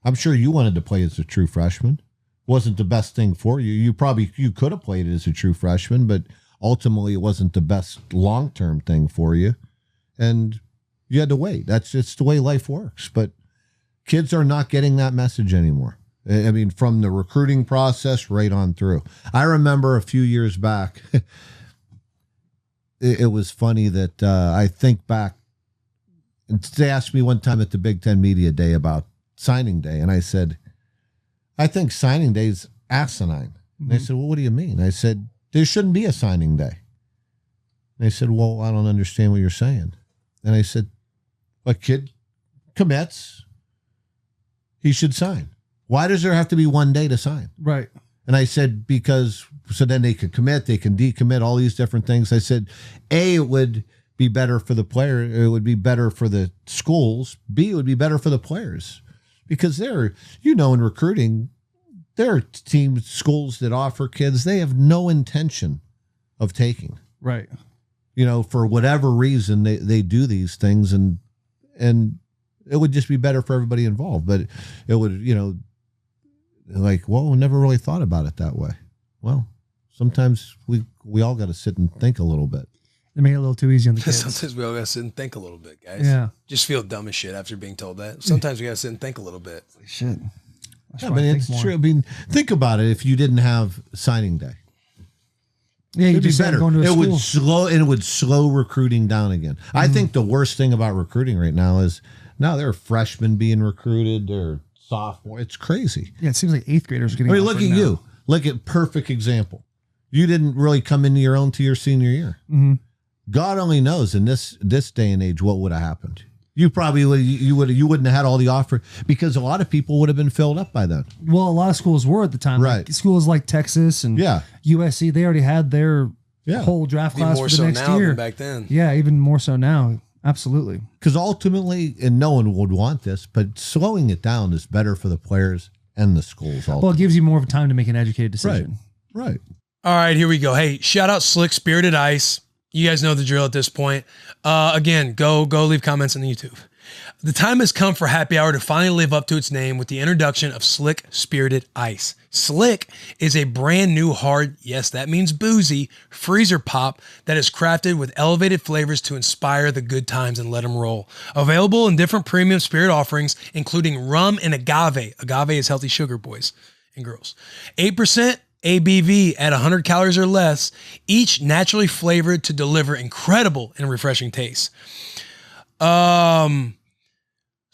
I'm sure you wanted to play as a true freshman. Wasn't the best thing for you. You could have played as a true freshman, but ultimately it wasn't the best long-term thing for you. And you had to wait. That's just the way life works. But kids are not getting that message anymore. I mean, from the recruiting process right on through. I remember a few years back, it was funny that I think back, and they asked me one time at the Big Ten Media Day about signing day. And I said, I think signing day is asinine. And they said, well, what do you mean? I said, there shouldn't be a signing day. And they said, well, I don't understand what you're saying. And I said, a kid commits, he should sign. Why does there have to be one day to sign? Right. And I said, because so then they could commit, they can decommit, all these different things. I said, A, it would be better for the player. It would be better for the schools. B, it would be better for the players. Because in recruiting, there are schools that offer kids, they have no intention of taking. Right. For whatever reason, they do these things. And and it would just be better for everybody involved. But it would, like, well, we never really thought about it that way. Well, sometimes we all got to sit and think a little bit. They make it a little too easy on the kids. Sometimes we all got to sit and think a little bit, guys. Yeah. Just feel dumb as shit after being told that. Sometimes we got to sit and think a little bit. Shit. Yeah, but it's true. I mean, think about it. If you didn't have signing day, yeah, you'd it'd be be better. going to a It school. would slow recruiting down again. I think the worst thing about recruiting right now is now there are freshmen being recruited. They're sophomore. It's crazy. Yeah, it seems like 8th graders are getting. I mean, look at you. Look at perfect example. You didn't really come into your own to your senior year. Mm-hmm. God only knows in this day and age what would have happened. You probably you wouldn't have had all the offer because a lot of people would have been filled up by then. Well, a lot of schools were at the time. Right. Like schools like Texas and USC, they already had their whole draft class more for the so next now year. than back then. Yeah, even more so now. Absolutely. Because ultimately, and no one would want this, but slowing it down is better for the players and the schools. Well, it gives you more of a time to make an educated decision. Right. All right, here we go. Hey, shout out Slick Spirited Ice. You guys know the drill at this point. Again, go leave comments on the YouTube. The time has come for Happy Hour to finally live up to its name with the introduction of Slick Spirited Ice. Slick is a brand new hard, yes, that means boozy, freezer pop that is crafted with elevated flavors to inspire the good times and let them roll. Available in different premium spirit offerings, including rum and agave. Agave is healthy sugar, boys and girls. 8% ABV at 100 calories or less, each naturally flavored to deliver incredible and refreshing taste.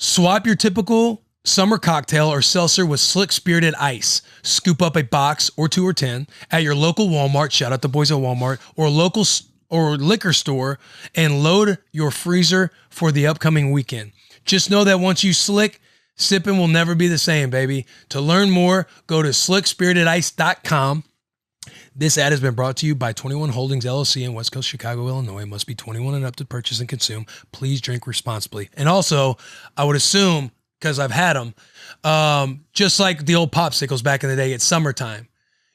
Swap your typical summer cocktail or seltzer with Slick Spirited Ice. Scoop up a box or 2 or 10 at your local Walmart. Shout out the boys at Walmart or local or liquor store and load your freezer for the upcoming weekend. Just know that once you slick, sipping will never be the same, baby. To learn more, go to slickspiritedice.com. This ad has been brought to you by 21 Holdings LLC in West Coast Chicago, Illinois. Must be 21 and up to purchase and consume. Please drink responsibly. And also, I would assume, because I've had them, just like the old popsicles back in the day, it's summertime.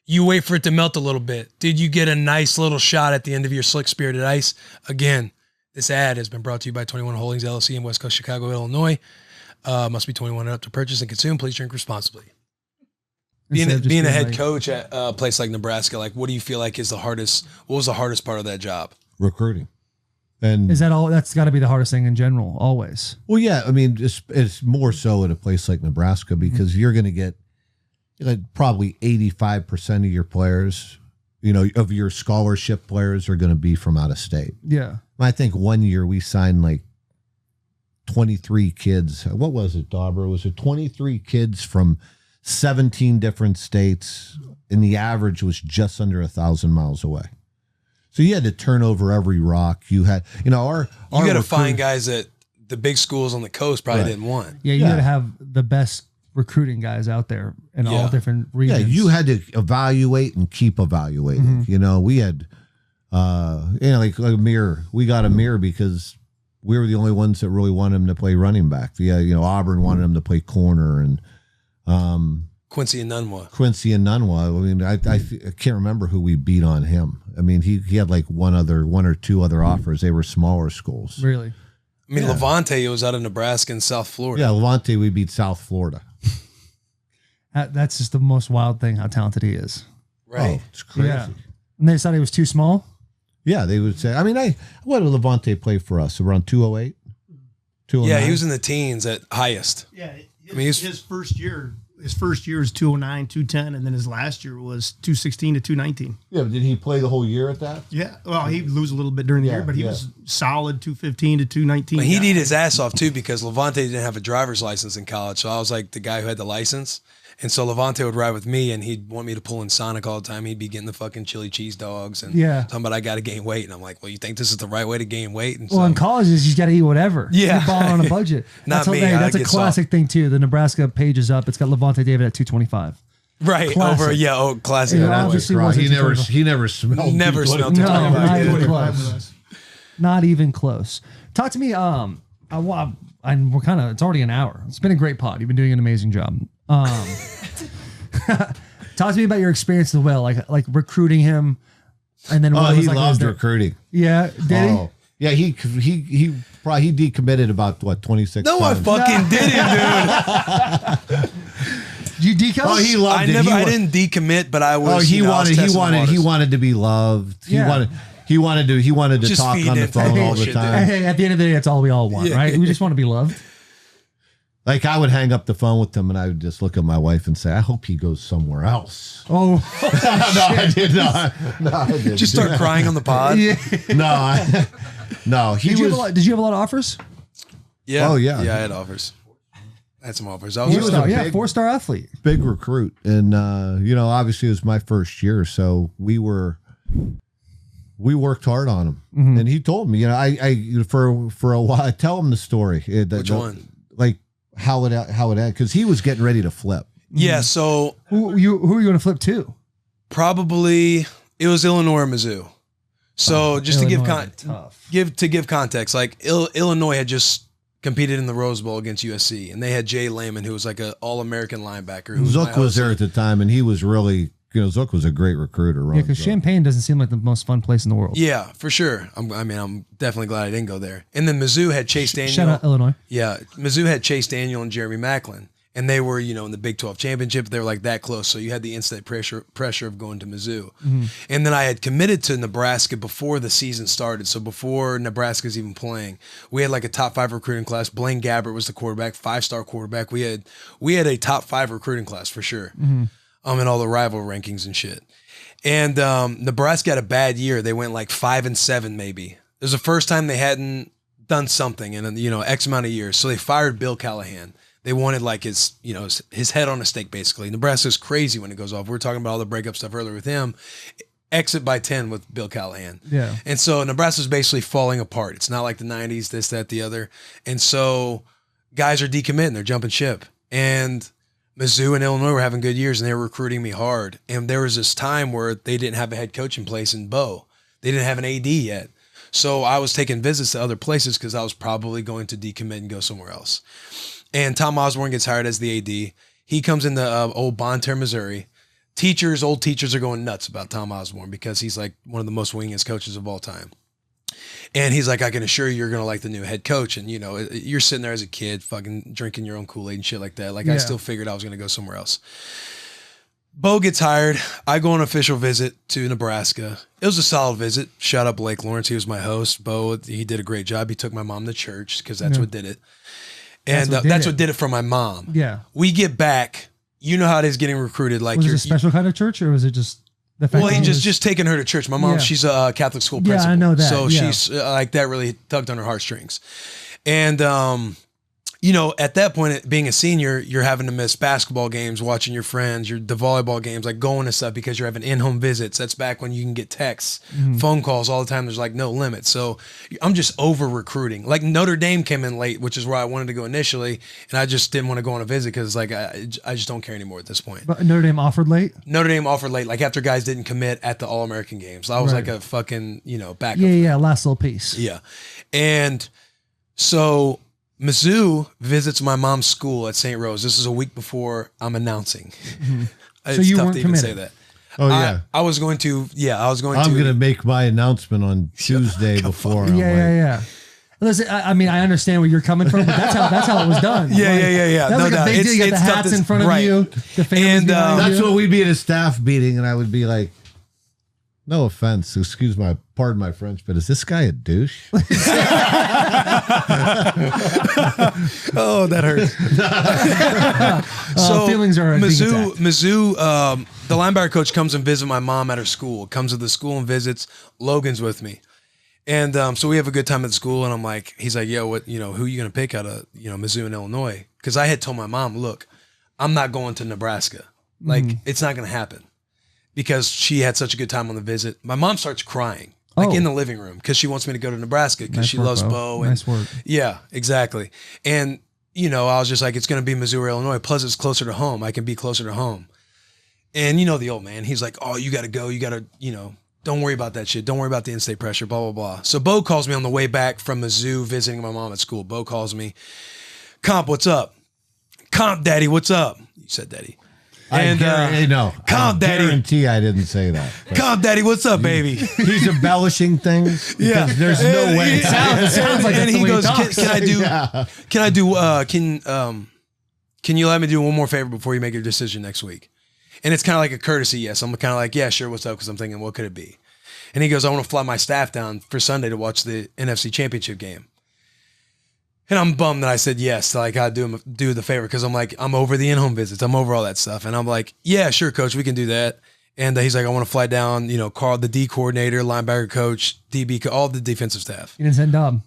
You wait for it to melt a little bit. Did you get a nice little shot at the end of your Slick Spirited Ice? Again, this ad has been brought to you by 21 Holdings LLC in West Coast Chicago, Illinois. Must be 21 and up to purchase and consume. Please drink responsibly. Being a head coach at a place like Nebraska, like, what do you feel like is the hardest? What was the hardest part of that job? Recruiting. And is that all? That's got to be the hardest thing in general, always. Well, yeah. I mean, it's more so at a place like Nebraska because you're going to get like probably 85% of your players, of your scholarship players are going to be from out of state. Yeah. I think one year we signed like 23 kids. What was it, Dauber? Was it 23 kids from 17 different states, and the average was just under 1,000 miles away. So you had to turn over every rock. You had, you got to find guys that the big schools on the coast probably didn't want. Yeah, you got to have the best recruiting guys out there in all different regions. Yeah, you had to evaluate and keep evaluating. We had, like Amir. We got Amir because we were the only ones that really wanted him to play running back. Yeah, Auburn wanted him to play corner and. Quincy and Nunwa. I mean, I can't remember who we beat on him. I mean, he had like one or two other offers. They were smaller schools. Really? I mean, Levante was out of Nebraska and South Florida. Yeah, Levante, we beat South Florida. That's just the most wild thing, how talented he is. Right. Oh, it's crazy. Yeah. And they decided he was too small? Yeah, they would say. I mean, what did Levante play for us? Around 208? 209? Yeah, he was in the teens at highest. Yeah. His first year was 209, 210, and then his last year was 216 to 219. Yeah, but did he play the whole year at that? Yeah. Well, he'd lose a little bit during the year, but he was solid 215 to 219. He'd eat his ass off too because Levante didn't have a driver's license in college. So I was like the guy who had the license. And so Levante would ride with me and he'd want me to pull in Sonic all the time. He'd be getting the fucking chili cheese dogs and talking about I got to gain weight. And I'm like, well, you think this is the right way to gain weight? And in colleges, you got to eat whatever. Yeah. You're balling on a budget. Not me. That's a classic thing too. The Nebraska page is up. It's got Levante David at 225. Right. Classic. Classic. Yeah, he never smelled. Never smelled. No, not even close. Not even close. Talk to me. We're it's already an hour. It's been a great pod. You've been doing an amazing job. Talk to me about your experience as well, like recruiting him, and then he loved recruiting. Yeah, did he? Yeah, he Probably he decommitted about what 26 No, times. I fucking didn't, dude. You decommit? Oh, he loved it. I didn't decommit, but I was. Oh, he wanted to be loved. Yeah. He wanted to Just talk feed on the into phone all the bullshit, time. Hey, at the end of the day, that's all we all want, right? We just want to be loved. Like I would hang up the phone with him and I would just look at my wife and say, I hope he goes somewhere else. Oh, No, I did not. No, I didn't. Just start crying on the pod. yeah. No, he Did you, was. did you have a lot of offers? Yeah. Oh, yeah. Yeah, I had offers. I had some offers. I was was just a Yeah, big- 4-star athlete. Big recruit, and obviously it was my first year, so we worked hard on him. And he told me, I for a while, I tell him the story. Which one? Like how it ended, because he was getting ready to flip. Yeah. So Who are you going to flip to? probably it was Illinois or Mizzou. So just to Illinois, tough. give context, like Illinois had just competed in the Rose Bowl against USC, and they had Jay Lehman, who was like an All-American linebacker. Who Zook was there at the time, and he was really, Zook was a great recruiter. Yeah, because Champaign doesn't seem like the most fun place in the world. Yeah, for sure. I'm definitely glad I didn't go there. And then Mizzou had Chase Daniel. Shout out Illinois. Yeah, Mizzou had Chase Daniel and Jeremy Macklin, and they were, in the Big 12 championship. They were like that close, so you had the instant pressure of going to Mizzou. And then I had committed to Nebraska before the season started, so before Nebraska's even playing. We had like a top 5 recruiting class. Blaine Gabbert was the quarterback, 5-star quarterback. We had a top 5 recruiting class for sure. In all the rival rankings and shit. And Nebraska had a bad year. They went like 5-7 maybe. It was the first time they hadn't done something in X amount of years. So they fired Bill Callahan. They wanted like his head on a stake basically. Nebraska's crazy when it goes off. We were talking about all the breakup stuff earlier with him. Exit by 10 with Bill Callahan. Yeah. And so Nebraska's basically falling apart. It's not like the 90s, this, that, the other. And so guys are decommitting. They're jumping ship. And Mizzou and Illinois were having good years, and they were recruiting me hard. And there was this time where they didn't have a head coach in place in Bo. They didn't have an AD yet. So I was taking visits to other places because I was probably going to decommit and go somewhere else. And Tom Osborne gets hired as the AD. He comes into old Banter, Missouri. Old teachers are going nuts about Tom Osborne because he's like one of the most winningest coaches of all time. And he's like, I can assure you, you're going to like the new head coach. And, you're sitting there as a kid fucking drinking your own Kool-Aid and shit like that. Like, I still figured I was going to go somewhere else. Bo gets hired. I go on an official visit to Nebraska. It was a solid visit. Shout out Blake Lawrence. He was my host. Bo, he did a great job. He took my mom to church because that's what did it. And that's what did it for my mom. Yeah. We get back. You know how it is getting recruited. Like, Was it a special kind of church, or was it just the fact well, that he he was- just taking her to church. My mom, Yeah. she's a Catholic school Yeah, I principal. know that, So yeah. she's like that really tugged on her heartstrings. And at that point, being a senior, you're having to miss basketball games, watching your friends, the volleyball games, like going to stuff because you're having in-home visits. That's back when you can get texts, phone calls all the time. There's like no limit. So I'm just over recruiting. Like Notre Dame came in late, which is where I wanted to go initially. And I just didn't want to go on a visit because like I just don't care anymore at this point. But Notre Dame offered late. Notre Dame offered late, like after guys didn't commit at the All-American games. I was Right. like a fucking, backup. Yeah, last little piece. Yeah. And so Mizzou visits my mom's school at St. Rose. This is a week before I'm announcing. It's So you tough weren't to even say committed. that. Oh yeah. I was going to, I'm going to make my announcement on Tuesday before. Yeah. Listen, I mean, I understand where you're coming from, but that's how it was done. Yeah. That was No like doubt. a big deal. You got the It's tough hats to- in front of right. you. The fans And, behind That's you. what we'd be at a staff meeting, and I would be like, "No offense, pardon my French, but is this guy a douche?" Oh, that hurts. Feelings are being attacked. Mizzou, the linebacker coach comes and visits my mom at her school. Comes to the school and visits. Logan's with me, and so we have a good time at school. And I'm like, he's like, "Yo, who are you gonna pick out of Mizzou and Illinois?" Because I had told my mom, "Look, I'm not going to Nebraska. Like, it's not gonna happen." Because she had such a good time on the visit. My mom starts crying, like in the living room, because she wants me to go to Nebraska because Nice she work, loves Bo. Bo. And, Nice work. Yeah, exactly. And, I was just like, it's going to be Missouri or Illinois. Plus, it's closer to home. I can be closer to home. And the old man, he's like, oh, you got to go. You got to, don't worry about that shit. Don't worry about the in-state pressure, blah, blah, blah. So Bo calls me on the way back from Mizzou visiting my mom at school. Bo calls me, Comp, what's up? Comp, Daddy, what's up? You said Daddy. And Comp Daddy, guarantee I didn't say that. Comp Daddy, what's up, baby? He's embellishing things. Yeah, There's no way. It sounds like and that's the he way goes, talks. can you let me do one more favor before you make your decision next week? And it's kind of like a courtesy yes. I'm kind of like, yeah, sure, what's up? Because I'm thinking, what could it be? And he goes, I want to fly my staff down for Sunday to watch the NFC Championship game. And I'm bummed that I said yes. So I got to do the favor because I'm like, I'm over the in-home visits. I'm over all that stuff. And I'm like, yeah, sure, coach, we can do that. And he's like, I want to fly down, Carl, the D coordinator, linebacker coach, DB, all the defensive staff. You didn't send Dob.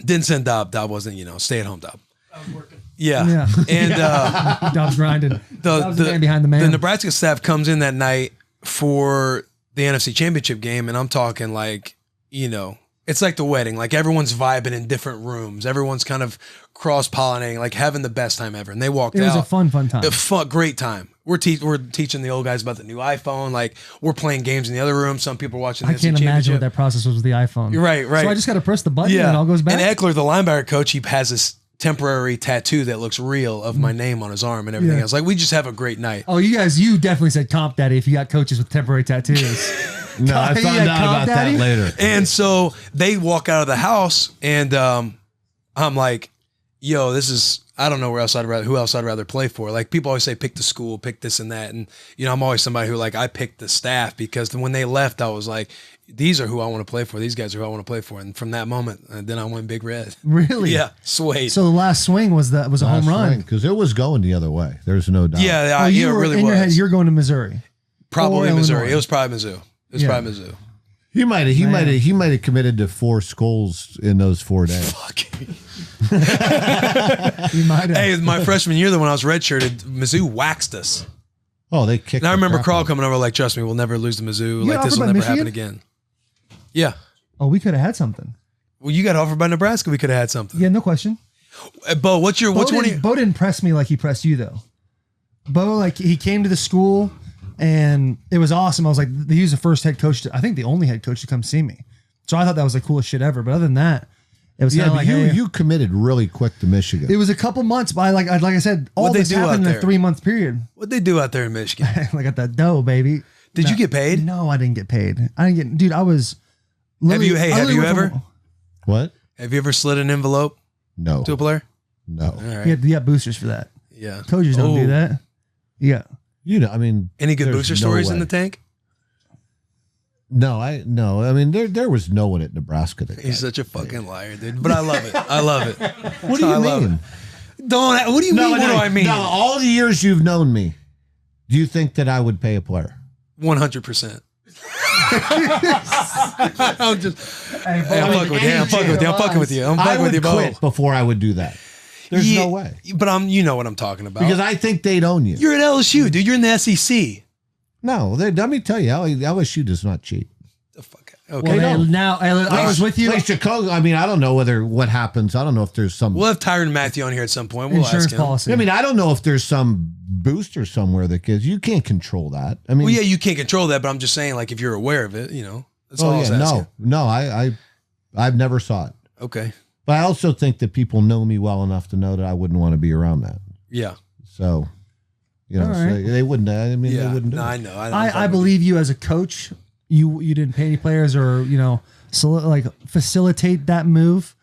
Didn't send Dob. Dob wasn't, stay-at-home Dob. I was working. Yeah. And Dob's grinding. Dob's the man behind the man. The Nebraska staff comes in that night for the NFC Championship game, and I'm talking like, it's like the wedding. Like everyone's vibing in different rooms. Everyone's kind of cross-pollinating, like having the best time ever. And they walked out. It was a fun time. Great time. We're teaching the old guys about the new iPhone. Like we're playing games in the other room. Some people are watching. I can't imagine what that process was with the iPhone. Right. So I just got to press the button and it all goes back. And Eckler, the linebacker coach, he has this temporary tattoo that looks real of my name on his arm and everything else. Like we just have a great night. Oh, you definitely said Comp Daddy if you got coaches with temporary tattoos. No, I found out about that later. And so they walk out of the house, and I'm like, yo, I don't know who else I'd rather play for. Like people always say, pick the school, pick this and that. And, I'm always somebody who I picked the staff because when they left, I was like, these are who I want to play for. These guys are who I want to play for. And from that moment, then I went Big Red. Really? Yeah. Swayed. So the last swing was a home run. Because it was going the other way. There's no doubt. Yeah, it really in was. your head, you're going to Missouri. Probably Missouri. Illinois. It was probably Mizzou. Mizzou. He might have committed to 4 schools in those 4 days. Fuck. You might have. Hey, my freshman year, when I was redshirted, Mizzou waxed us. Oh, they kicked. And I remember Carl coming over like, trust me, we'll never lose to Mizzou. Like this will never happen again. Yeah. Oh, we could have had something. Well, you got offered by Nebraska. We could have had something. Yeah, no question. Bo, which one? Bo didn't press me like he pressed you though. Bo, he came to the school and it was awesome. I was like, he was the first head coach, I think the only head coach to come see me. So I thought that was the coolest shit ever. But other than that, it was kind of like, you committed really quick to Michigan. It was a couple months, but like I said, all this happened in a 3-month period. What'd they do out there in Michigan? I got that dough, baby. Did you get paid? No, I didn't get paid. Dude, I was. Have you ever? What? Have you ever slid an envelope? No. To a player? No. All right. You got boosters for that. Yeah. Coaches don't do that. Yeah. Any good booster stories in the tank? No. I mean, there was no one at Nebraska. He's such a fucking liar, dude. But I love it. I love it. What do you mean? What do you mean? What do I mean? No, all the years you've known me, do you think that I would pay a player? 100%. I'm fucking with you. I would quit before I would do that. There's no way. But you know what I'm talking about. Because I think they'd own you. You're at LSU, dude. You're in the SEC. No, let me tell you, LSU does not cheat. The fuck. Okay. Well, now I was with you. Like Chicago. I mean, I don't know what happens. I don't know if there's some. We'll have Tyron and Matthew on here at some point. We'll insurance ask him. policy. I mean, I don't know if there's some booster somewhere that gives. You can't control that. I mean, well, yeah, you can't control that, but I'm just saying, like, if you're aware of it, that's all I was asking. No, I've never saw it. Okay. But I also think that people know me well enough to know that I wouldn't want to be around that. Yeah. So, so they wouldn't. I mean, they wouldn't do it. I know. I believe you as a coach. You didn't pay any players or facilitate that move.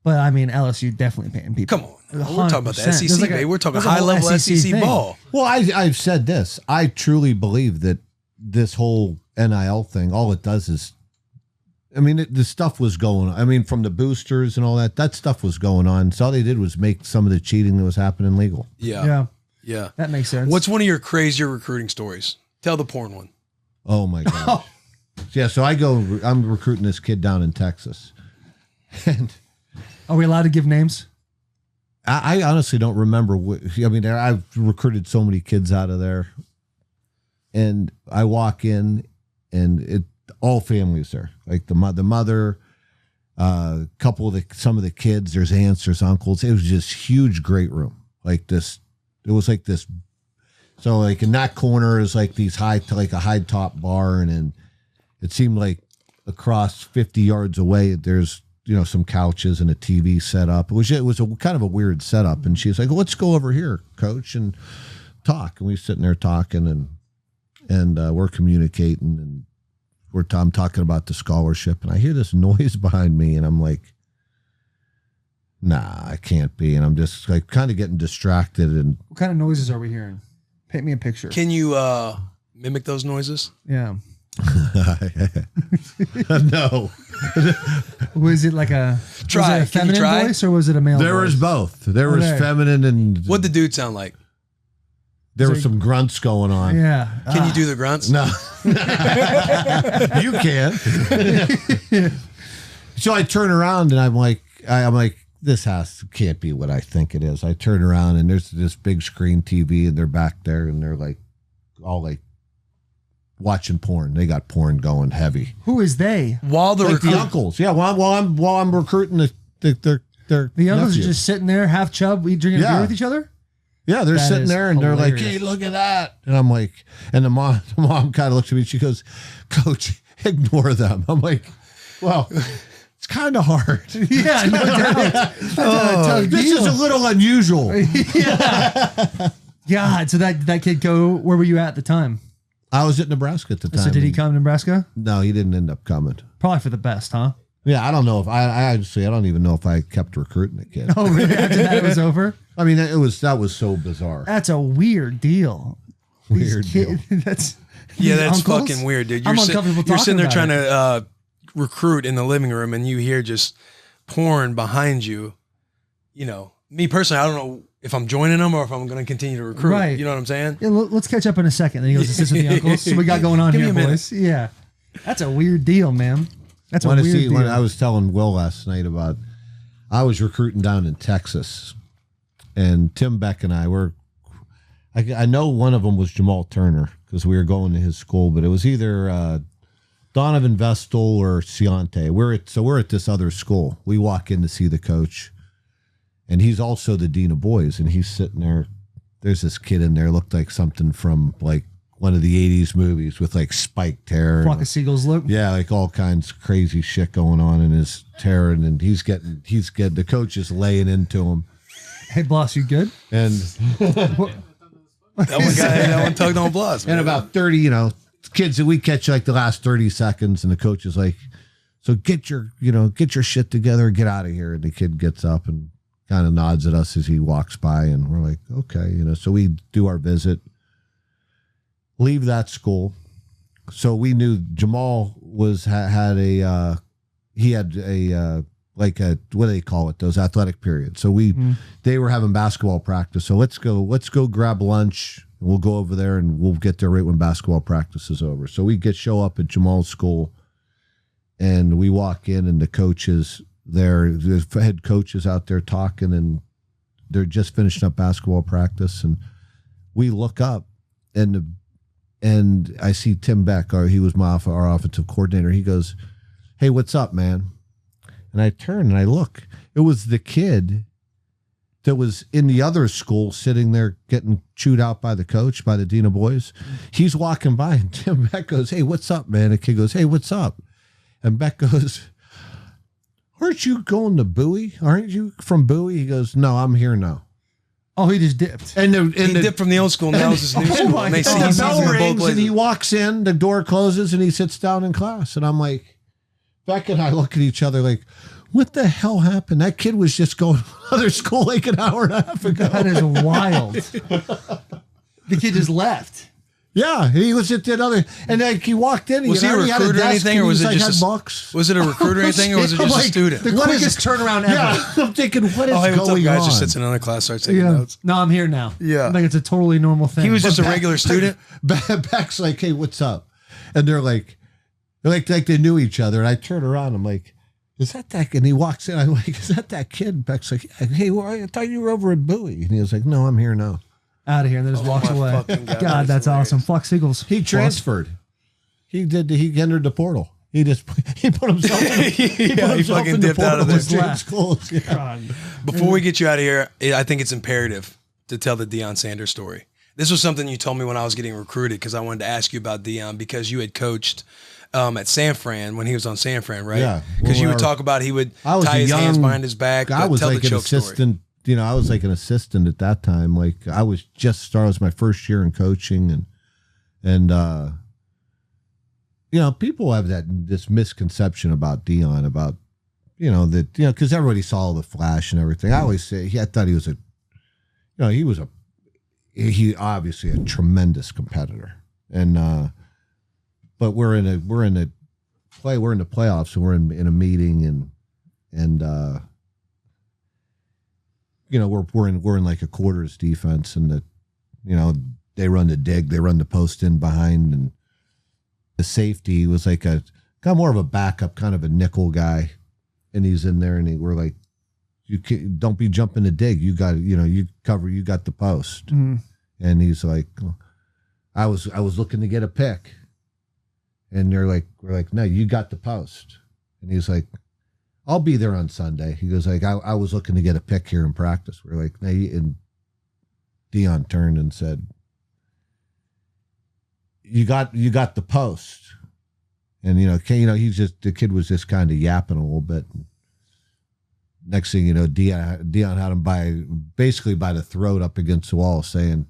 But I mean, LSU definitely paying people. Come on. We're talking about the SEC, baby. We're talking high level SEC ball. Well, I've said this. I truly believe that this whole NIL thing, all it does is, I mean, the stuff was going on. I mean, from the boosters and all that stuff was going on. So all they did was make some of the cheating that was happening legal. Yeah. That makes sense. What's one of your crazier recruiting stories? Tell the porn one. Oh my God. Yeah. So I'm recruiting this kid down in Texas. And are we allowed to give names? I honestly don't remember. I've recruited so many kids out of there. And I walk in and all families there, like the mother, some of the kids, there's aunts, there's uncles. It was just huge, great room. Like this, it was like this. So like in that corner is like a high top bar. And then it seemed like across 50 yards away, there's, some couches and a TV set up. It was a kind of a weird setup. And she's like, let's go over here, coach. And talk, and we sitting there talking, and we're communicating, and I'm talking about the scholarship, and I hear this noise behind me, and I'm like, nah, I can't be. And I'm just like kind of getting distracted. And What kind of noises are we hearing? Paint me a picture. Can you mimic those noises? Yeah. No. Was it like a Try. Was it a Can you feminine try? voice or was it a male There voice? was both. There was there. feminine and What'd the dude sound like? there were some grunts going on. Yeah. Can you do the grunts? No. You can. So I turn around and I'm like, this house can't be what I think it is. I turn around and there's this big screen TV and they're back there and they're like all like watching porn. They got porn going heavy. Who is they? While the Like the recruit, uncles. Yeah, while I'm recruiting their The uncles nephew. are just sitting there, half chub, we drinking a Yeah. beer with each other? Yeah, they're That sitting is there and they're like, hilarious. "Hey, look at that!" And I'm like, and the mom kind of looks at me. She goes, "Coach, ignore them." I'm like, "Well, it's kind of hard. Yeah, no doubt. This is a little unusual." God, so that kid go, where were you at the time? I was at Nebraska at the time. So did he come to Nebraska? No, he didn't end up coming. Probably for the best, huh? Yeah, I don't know if I honestly, I don't even know if I kept recruiting the kid. Oh, really? After that it was over? I mean, that was so bizarre. That's a weird deal. Weird deal. That's yeah, these that's uncles? fucking weird, dude. I'm uncomfortable You're sitting there talking trying about to recruit in the living room, and you hear just porn behind you. You know, me personally, I don't know if I'm joining them or if I'm going to continue to recruit. Right. You know what I'm saying? Yeah, let's catch up in a second. Then he goes to sit with the uncles. So we got going on Give me here, a minute. boys. Yeah. That's a weird deal, man. That's a Want weird to see deal. when I was telling Will last night about I was recruiting down in Texas, and Tim Beck and I were. I know one of them was Jamal Turner because we were going to his school, but it was either Donovan Vestal or Ciante. We're at this other school. We walk in to see the coach, and he's also the dean of boys, and he's sitting there. There's this kid in there, looked like something from like one of the 80s movies with like spiked hair. Flock of seagulls look. Yeah, like all kinds of crazy shit going on in his hair, and he's getting the coach is laying into him. Hey, boss, you good? And That one tugged on blood. and about 30, kids that we catch like the last 30 seconds, and the coach is like, so get your shit together and get out of here. And the kid gets up and kind of nods at us as he walks by, and we're like, okay, so we do our visit, leave that school. So we knew Jamal had a what do they call it? Those athletic periods. So they were having basketball practice. So let's go grab lunch. We'll go over there and we'll get there right when basketball practice is over. So we show up at Jamal's school, and we walk in, and the coaches there, the head coach is out there talking, and they're just finishing up basketball practice. And we look up, and I see Tim Beck, he was our offensive coordinator. He goes, "Hey, what's up, man?" And I turn and I look. It was the kid that was in the other school sitting there getting chewed out by the coach, by the dean of boys. He's walking by, and Tim Beck goes, "Hey, what's up, man?" The kid goes, "Hey, what's up?" And Beck goes, "Aren't you going to Bowie? Aren't you from Bowie?" He goes, "No, I'm here now." Oh, he just dipped. And He dipped from the old school, now it's his new school. my And they see God. he's the bell in both rings, and places. he walks in, the door closes, and he sits down in class. And I'm like, Beck and I look at each other like, what the hell happened? That kid was just going to another school like an hour and a half ago. That is wild. The kid just left. Yeah, he was at that other, and like he walked in. Was he a already had recruiter or desk, anything, and or he was it like, just had a books? Was it a recruiter or anything, or was it I'm just a like, student? The What is- quickest turnaround ever. Yeah, I'm thinking, what is Oh, hey, what's up, going guys? on? Just sits in another class, starts taking Yeah. notes. No, I'm here now. Yeah. I think it's a totally normal thing. He was just a Beck- regular student. Beck's like, "Hey, what's up?" And they're like they knew each other. And I turn around, I'm like, "Is that kid?" And he walks in. I'm like, "Is that kid?" Beck's like, "Hey, well, I thought you were over at Bowie." And he was like, "No, I'm here now." out of here and then just walks my away. fucking God, God, that's hilarious. awesome. Flock Seagulls. He transferred. He entered the portal. He put himself in, Yeah, he fucking dipped out of there. Change schools. Yeah. Before we get you out of here, I think it's imperative to tell the Dion Sanders story. This was something you told me when I was getting recruited, because I wanted to ask you about Dion, because you had coached at San Fran when he was on San Fran, right? Yeah. Because Well, you would talk about he would I was tie a his hands young- behind his back. I was tell like the an choke story. assistant I was like an assistant at that time. Like I was just started. It was my first year in coaching, and people have this misconception about Dion, about because everybody saw the flash and everything. I always say I thought he was he obviously a tremendous competitor, and but we're in the playoffs, and we're in a meeting, and we're in like a quarters defense, and they run the dig, they run the post in behind, and the safety was like kind of more of a backup, kind of a nickel guy, and he's in there, and we're like, don't be jumping the dig, you got you cover, you got the post, and he's like, I was looking to get a pick, and we're like, no, you got the post, and he's like, I'll be there on Sunday. He goes like, I was looking to get a pick here in practice. We're like, no, and Dion turned and said, you got the post. And, the kid was just kind of yapping a little bit. Next thing you know, Dion had him basically by the throat up against the wall, saying,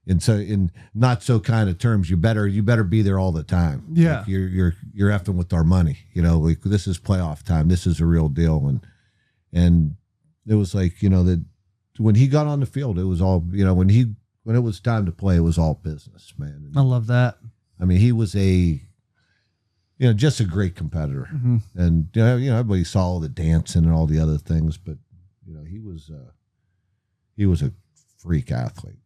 in not so kind of terms, you better be there all the time. Yeah. Like you're effing with our money. Like this is playoff time. This is a real deal. And it was like, that when he got on the field, it was all, when it was time to play, it was all business, man. And, I love that. I mean, he was just a great competitor. Mm-hmm. And everybody saw all the dancing and all the other things, but he was a freak athlete.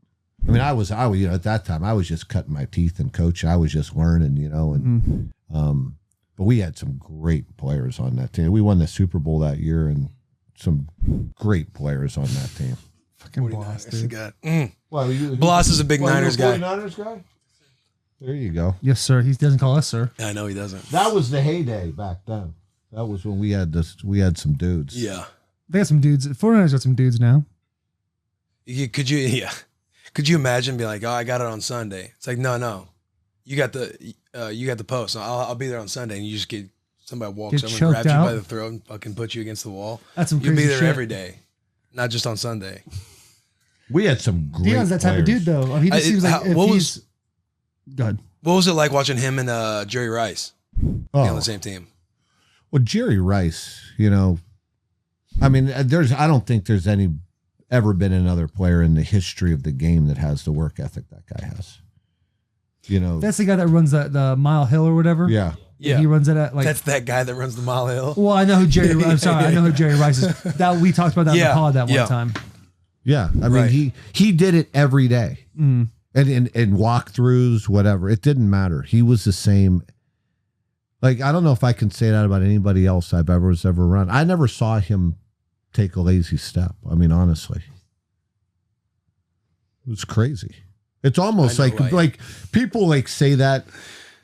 I mean, I was at that time, I was just cutting my teeth and coaching. I was just learning, and but we had some great players on that team. We won the Super Bowl that year, and some great players on that team. Fucking Bloss, dude. Bloss is a big Niners guy. 49ers guy? There you go. Yes, sir. He doesn't call us sir. I know he doesn't. That was the heyday back then. That was when we had some dudes. Yeah. They got some dudes. 49ers got some dudes now. Could you imagine being like, oh, I got it on Sunday? It's like, no, you got the post. I'll be there on Sunday, and you just get somebody walks over and grabs you by the throat and fucking puts you against the wall. That's some You'll crazy be there shit. every day, not just on Sunday. We had some great Dion's that type of dude, though. He just seems like go ahead. What was it like watching him and Jerry Rice be on the same team? Well, Jerry Rice, I mean, I don't think there's ever been another player in the history of the game that has the work ethic that guy has. That's the guy that runs the Mile Hill or whatever. Yeah. Yeah, he runs it at that's that guy that runs the Mile Hill. Well, I know who Jerry. I'm sorry, I know who Jerry Rice is. That we talked about that in the pod that one time. Yeah, I mean he did it every day, and walkthroughs, whatever. It didn't matter. He was the same. Like, I don't know if I can say that about anybody else I've ever run. I never saw him take a lazy step. I mean, honestly, it was crazy. It's almost like people say that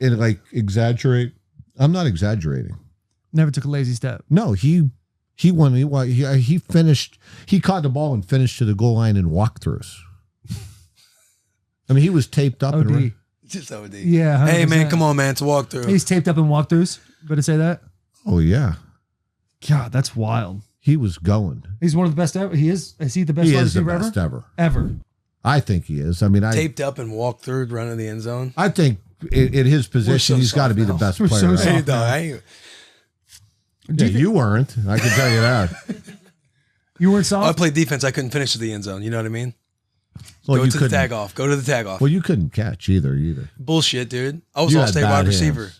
and exaggerate. I'm not exaggerating. Never took a lazy step. No, he won. He finished. He caught the ball and finished to the goal line in walkthroughs. I mean, he was taped up. OD. Just OD. Yeah. 100%. Hey, man, come on, man. It's a walkthrough. He's taped up in walkthroughs. Better say that. Oh, yeah. God, that's wild. He was going. He's one of the best ever. He is. Is he the best? He is the best ever. Ever. I think he is. I mean, taped up and walked through, running the end zone. I think in his position, he's got to be the best player. You weren't. I can tell you that. You weren't soft? I played defense. I couldn't finish to the end zone. You know what I mean? Well, Go to the tag off. Well, you couldn't catch either. Bullshit, dude. I was all-state wide receiver.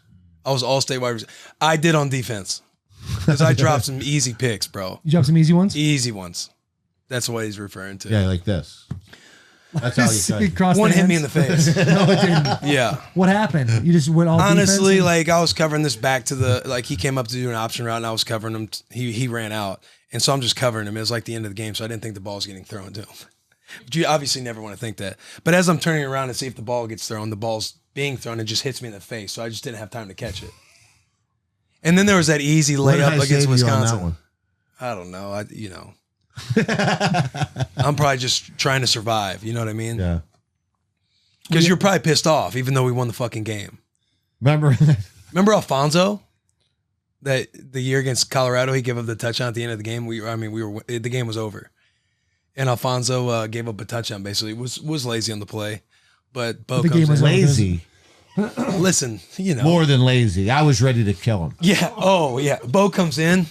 I was all-state wide receiver. I did on defense. Because I dropped some easy picks, bro. You dropped some easy ones? Easy ones. That's what he's referring to. Yeah, like this. That's how you cut. One hit me in the face. No, it didn't. Yeah. What happened? You just went all honestly, defensive? I was covering this back to the, he came up to do an option route and I was covering him. He ran out. And so I'm just covering him. It was like the end of the game, so I didn't think the ball was getting thrown to him. But you obviously never want to think that. But as I'm turning around to see if the ball gets thrown, the ball's being thrown and just hits me in the face. So I just didn't have time to catch it. And then there was that easy layup against Wisconsin. I don't know. I'm probably just trying to survive. You know what I mean? Yeah. Because you're probably pissed off, even though we won the fucking game. Remember Alfonso? that the year against Colorado, he gave up the touchdown at the end of the game. The game was over, and Alfonso gave up a touchdown. Basically, was lazy on the play, but Bo The comes game was in. Lazy. Listen, More than lazy. I was ready to kill him. Yeah. Oh, yeah. Bo comes in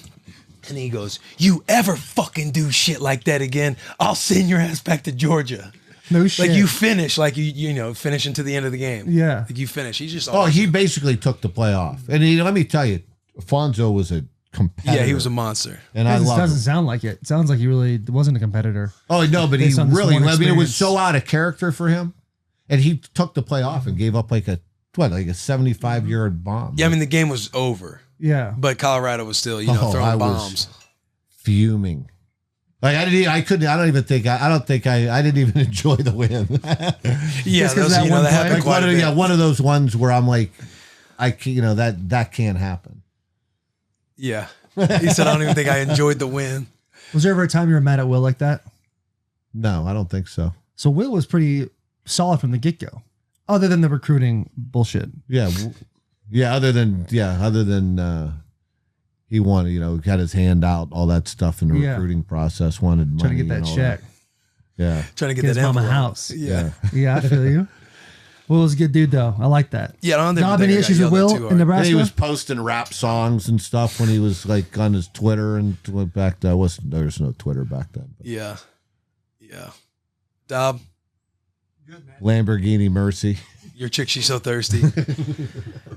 and he goes, "You ever fucking do shit like that again, I'll send your ass back to Georgia." No shit. Like you finish, like you finish into the end of the game. Yeah. Like you finish. He's just Oh, he basically took the play off. And let me tell you, Alfonso was a competitor. Yeah, he was a monster. And I love doesn't him. sound like it. It sounds like he really wasn't a competitor. Oh, no, but he Based on this really, one I mean, it was experience. so out of character for him. And he took the play off and gave up like a 75-yard bomb. Yeah, I mean the game was over, Yeah. but Colorado was still, I throwing was bombs. fuming. Like I didn't even enjoy the win. Yeah, Just 'cause those, that one that play? happened Like quite a bit. one of those ones where I'm like, that can't happen. Yeah. He said, "I don't even think I enjoyed the win." Was there ever a time you were mad at Will like that? No, I don't think so. So Will was pretty solid from the get-go, other than the recruiting bullshit. Yeah, Other than he wanted, got his hand out, all that stuff in the Yeah. recruiting process. Wanted money, Trying to get that and all check. Yeah, Trying to Get get his that mama envelope. house. Yeah. Yeah, I feel you. Will was a good dude, though. I like that. Yeah, I don't think Not I any got issues with yelled at Will too in hard. And Nebraska? he was posting rap songs and stuff when he was like on his Twitter and went back. There was no Twitter back then. But Yeah. Yeah. Dob, Lamborghini Mercy. your chick, she's so thirsty.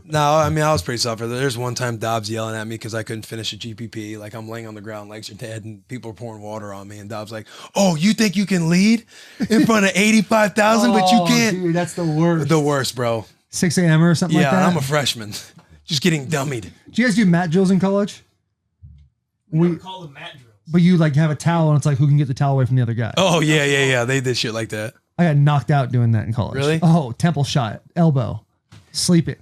No, I mean, I was pretty soft. There's one time Dobbs yelling at me because I couldn't finish a GPP. Like I'm laying on the ground, legs are dead, and people are pouring water on me. And Dobbs like, "Oh, you think you can lead in front of 85,000, but you can't?" Dude, that's the worst. The worst, bro. 6 a.m. or something Yeah, like that. I'm a freshman. Just getting dummied. Do you guys do mat drills in college? We call them mat drills. But you like have a towel and it's like who can get the towel away from the other guy. Oh, yeah. They did shit like that. I got knocked out doing that in college. Really? Oh, temple shot, elbow, sleeping.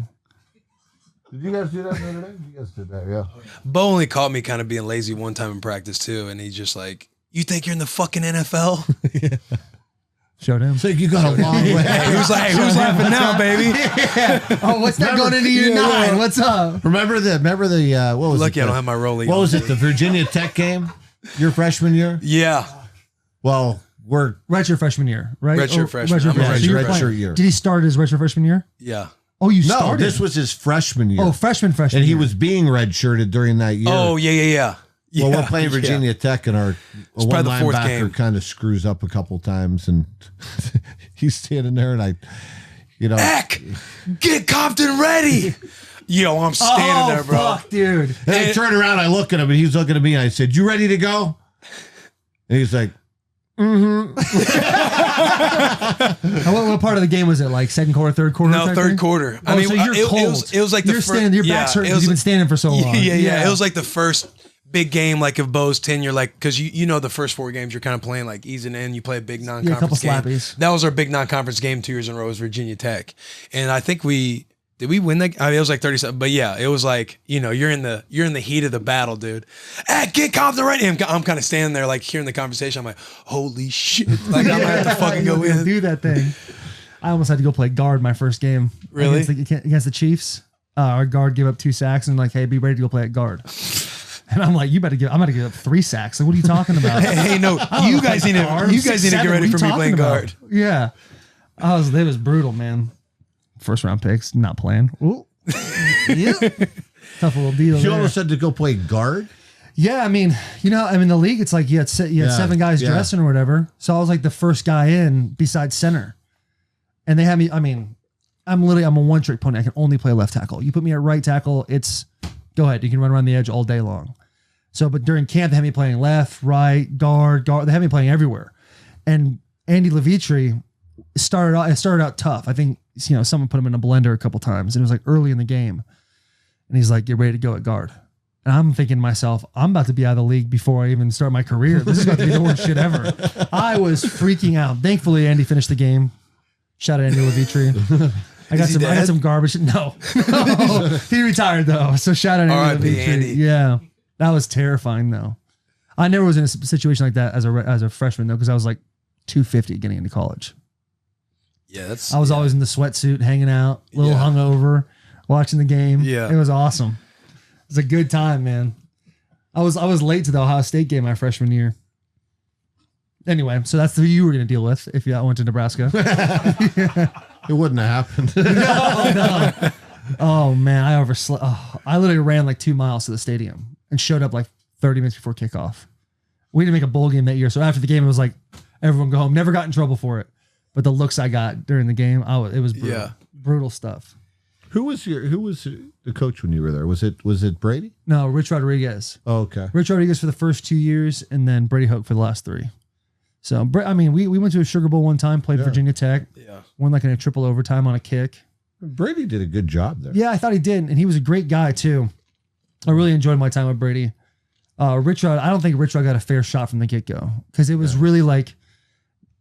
Did you guys do that the other day? You guys did that, yeah. Bo only caught me kind of being lazy one time in practice too, and he's just like, "You think you're in the fucking NFL?" Showed him. So you got a long way. Hey, who's laughing now, baby? Oh, what's that going into year 9? What's up? Remember the what was Lucky it? I don't have my rollie. What on. was it? The Virginia Tech game? Your freshman year? Yeah. Well, we're Redshirt freshman year, right? Redshirt freshman. I'm a freshman. So you were redshirt playing- year. Did he start his redshirt freshman year? Yeah. Oh, you no. started. This was his freshman year. Oh, freshman. and he year. was being redshirted during that year. Oh, yeah. Well, Yeah, we're playing Virginia Tech, and our one probably the fourth linebacker game. kind of screws up a couple times, and he's standing there, and Eck, get Compton ready. Yo, I'm standing there, bro. Fuck, dude. And I turn around, I look at him, and he's looking at me, and I said, "You ready to go?" And he's like, What part of the game was it? Like second quarter, third quarter? No, type third thing? quarter. Oh, so you're it cold. was like you're the standing. Your back's hurting because you've been standing for so long. Yeah. It was like the first big game, like of Bo's tenure, like because you know the first 4 games you're kind of playing like easing in. You play a big non-conference couple game. slappies. That was our big non-conference game 2 years in a row. Was Virginia Tech, and I think did we win that? I mean, it was like 37, but yeah, it was like you're in the heat of the battle, dude. Hey, get Compton ready. I'm kind of standing there like hearing the conversation. I'm like, holy shit! Like I'm gonna have to fucking go in. Do that thing. I almost had to go play guard my first game. Really? Against the Chiefs. Our guard gave up 2 sacks and like, hey, be ready to go play at guard. And I'm like, I'm about to give up 3 sacks. Like, what are you talking about? Hey, no, you guys need to get ready for me playing guard. Yeah. It was brutal, man. First round picks, not playing. Ooh. Yeah. Tough little deal. "You there. almost had to go play guard." Yeah, I mean, the league, it's like you had 7 guys dressing or whatever. So I was like the first guy in besides center. And they had me, I'm a one-trick pony. I can only play left tackle. You put me at right tackle, it's go ahead. You can run around the edge all day long. So, but during camp, they had me playing left, right, guard. They had me playing everywhere. And Andy Levitri started out tough. I think, someone put him in a blender a couple times, and it was like early in the game. And he's like, "Get ready to go at guard." And I'm thinking to myself, I'm about to be out of the league before I even start my career. This is about to be the worst shit ever. I was freaking out. Thankfully, Andy finished the game. Shout out Andy Levitri. I got some garbage. No. He retired though. So shout out Andy R.I.P. Levitri. Andy. Yeah. That was terrifying though. I never was in a situation like that as a freshman though, because I was like 250 getting into college. Yeah, I was always in the sweatsuit, hanging out, a little hungover, watching the game. Yeah. It was awesome. was a good time, man. I was late to the Ohio State game my freshman year. Anyway, so that's who you were going to deal with if you went to Nebraska. It wouldn't have happened. No. Oh man, I overslept. Oh, I literally ran like 2 miles to the stadium and showed up like 30 minutes before kickoff. We didn't make a bowl game that year, so after the game, it was like everyone go home. Never got in trouble for it, but the looks I got during the game, it was brutal. Brutal stuff. Who was the coach when you were there? Was it Brady? No, Rich Rodriguez. Oh, okay. Rich Rodriguez for the first 2 years, and then Brady Hoke for the last 3. So, I mean, we went to a Sugar Bowl one time, played Virginia Tech. Yeah. Won like in a triple overtime on a kick. Brady did a good job there. Yeah, I thought he did, and he was a great guy too. I really enjoyed my time with Brady. Rich Rod, I don't think Rich Rod got a fair shot from the get-go because it was really like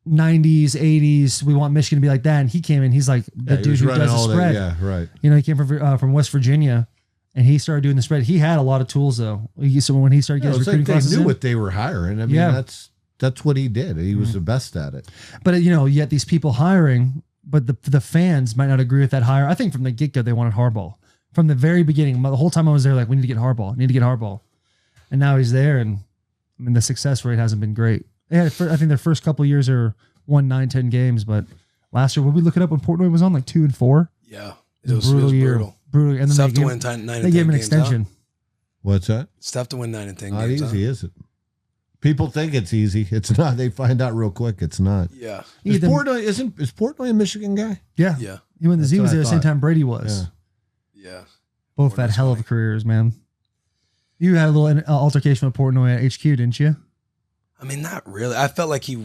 90s, 80s. We want Michigan to be like that, and he came in. He's like the dude who does the spread. Yeah, right. You know, he came from West Virginia, and he started doing the spread. He had a lot of tools though. So when he started getting his recruiting classes, they knew what they were hiring. I mean, that's what he did. He was the best at it. But yet these people hiring, but the fans might not agree with that hire. I think from the get-go they wanted Harbaugh. From the very beginning, the whole time I was there, like, we need to get Harbaugh. And now he's there, and I mean the success rate hasn't been great. I think their first couple of years are won 9-10 games, but last year, when we look it up when Portnoy was on, like 2-4. Yeah. It was brutal. Brutal. And then tough to win 9 and 10 games. They gave him an extension. What's that? It's tough to win 9 and 10 not games. Not easy, is it? People think it's easy. It's not. They find out real quick. It's not. Yeah. Is Portnoy a Michigan guy? Yeah. Yeah. He went to Z was there at the same time Brady was. Yeah. Both had hell of a careers, man. You had a little altercation with Portnoy at HQ, didn't you? I mean, not really. I felt like he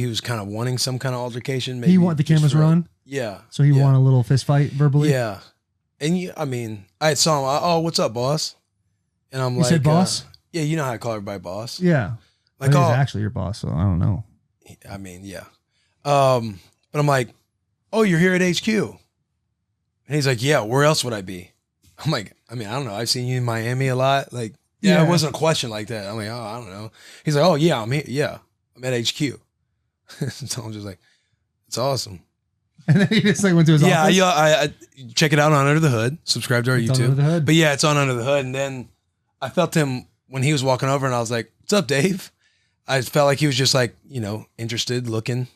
was kind of wanting some kind of altercation. Maybe he wanted the cameras run. Yeah. So he wanted a little fist fight verbally. Yeah. And I saw him. Oh, what's up, boss? And I'm like, you said boss? Yeah, you know how I call everybody boss. Yeah. Like, he's actually your boss, so I don't know. I mean, yeah. But I'm like, oh, you're here at HQ. And he's like, yeah, where else would I be? I'm like, I don't know. I've seen you in Miami a lot. Like, yeah, it wasn't a question like that. I'm like, oh, I don't know. He's like, oh, yeah, I'm here. Yeah, I'm at HQ. So I'm just like, it's awesome. And then he just like went to his office? Yeah, I check it out on Under the Hood. Subscribe to our YouTube. Under the Hood. But yeah, it's on Under the Hood. And then I felt him when he was walking over, and I was like, what's up, Dave? I felt like he was just like, interested, looking,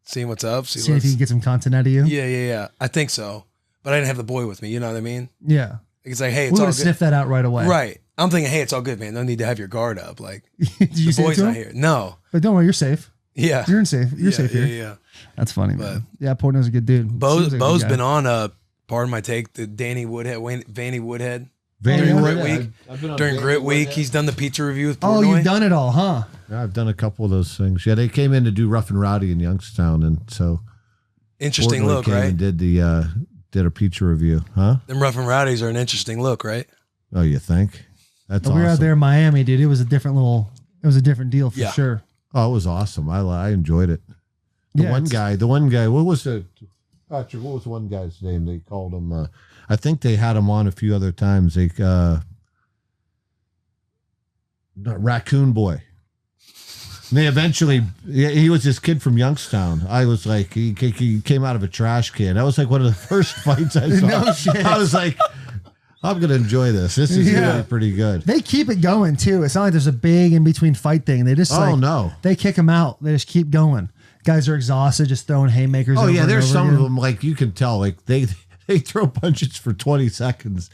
seeing what's up. See if he can get some content out of you. Yeah. I think so. But I didn't have the boy with me. You know what I mean? Yeah. It's like, hey, it's all good. Sniff that out right away. Right. I'm thinking, hey, it's all good, man. No need to have your guard up. Like, did you the boy's not here. No. But don't worry, you're safe. Yeah. You're safe. You're safe here. Yeah. That's funny, man. Yeah, Portnoy's a good dude. Bo's been on pardon my take, the Vanny Woodhead. During Grit Week, he's done the pizza review with Portnoy. Oh, you've done it all, huh? Yeah, I've done a couple of those things. Yeah, they came in to do Rough and Rowdy in Youngstown, and so interesting Portnoy look, came right? And did a pizza review, huh? Them Rough and Rowdies are an interesting look, right? Oh, you think? That's awesome. We were out there in Miami, dude. It was a different deal for sure. Oh, it was awesome. I enjoyed it. The one guy. What was the one guy's name? They called him. I think they had him on a few other times. Raccoon Boy. And they eventually, he was this kid from Youngstown. I was like, he came out of a trash can. That was like one of the first fights I saw. No shit. I was like, I'm going to enjoy this. This is really pretty good. They keep it going too. It's not like there's a big in between fight thing. They just they kick them out. They just keep going. Guys are exhausted, just throwing haymakers. Oh yeah, there's some again. of them like you can tell like they throw punches for 20 seconds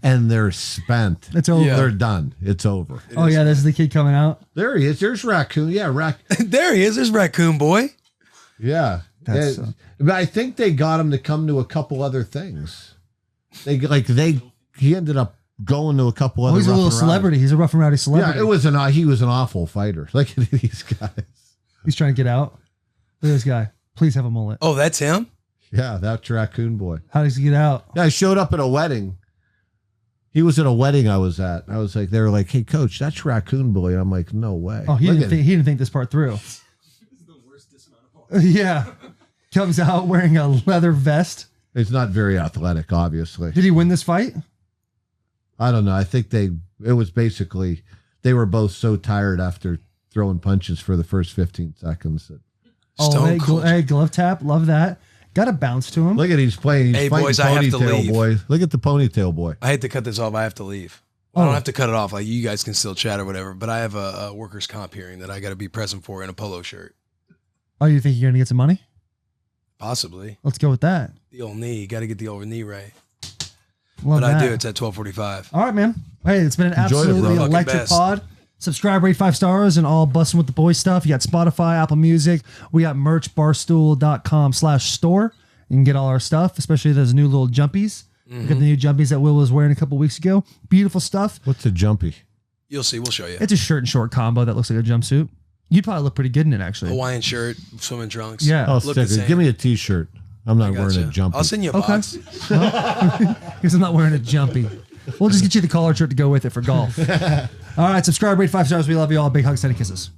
and they're spent. It's over. They're done. It's over. This is the kid coming out. There he is. There's Raccoon. Yeah, there he is. There's Raccoon Boy. Yeah. But I think they got him to come to a couple other things. He ended up going to a couple other. He's a little celebrity. He's a Rough and Rowdy celebrity. Yeah, he was an awful fighter. Look at these guys. He's trying to get out. Look at this guy. Please have a mullet. Oh, that's him? Yeah, that's Raccoon Boy. How does he get out? Yeah, I showed up at a wedding. He was at a wedding I was at. I was like, they were like, hey, coach, that's Raccoon Boy. And I'm like, no way. Oh, he didn't think this part through. This is the worst dismount of all. Yeah. Comes out wearing a leather vest. It's not very athletic, obviously. Did he win this fight? I don't know. I think it was basically, they were both so tired after throwing punches for the first 15 seconds. Hey, glove tap. Love that. Got to bounce to him. Look at he's playing. He's hey, fighting boys, I have to Ponytail leave. Boy. Look at the Ponytail Boy. I hate to cut this off. I have to leave. I don't have to cut it off. Like you guys can still chat or whatever, but I have a workers' comp hearing that I got to be present for in a polo shirt. Oh, you think you're gonna get some money? Possibly. Let's go with that. The old knee. Got to get the old knee right. Love but that. I do. It's at 12:45. All right, man. Hey, it's been an Enjoy it, absolutely bro. electric Best. pod. Subscribe, rate 5 stars, and all Bussin' With The Boys stuff. You got Spotify, Apple Music. We got merch, barstool.com/store. You can get all our stuff, especially those new little jumpies. We got the new jumpies that Will was wearing a couple weeks ago. Beautiful stuff. What's a jumpy? You'll see. We'll show you. It's a shirt and short combo that looks like a jumpsuit. You'd probably look pretty good in it, actually. Hawaiian shirt, swimming trunks. Yeah. I'll Look stick the it. same. Give me a t-shirt. I'm not wearing a Gotcha. jumpy. I'll send you a Okay. box. Because I'm not wearing a jumpy. We'll just get you the collared shirt to go with it for golf. All right, subscribe, rate 5 stars. We love you all. Big hugs, sending kisses.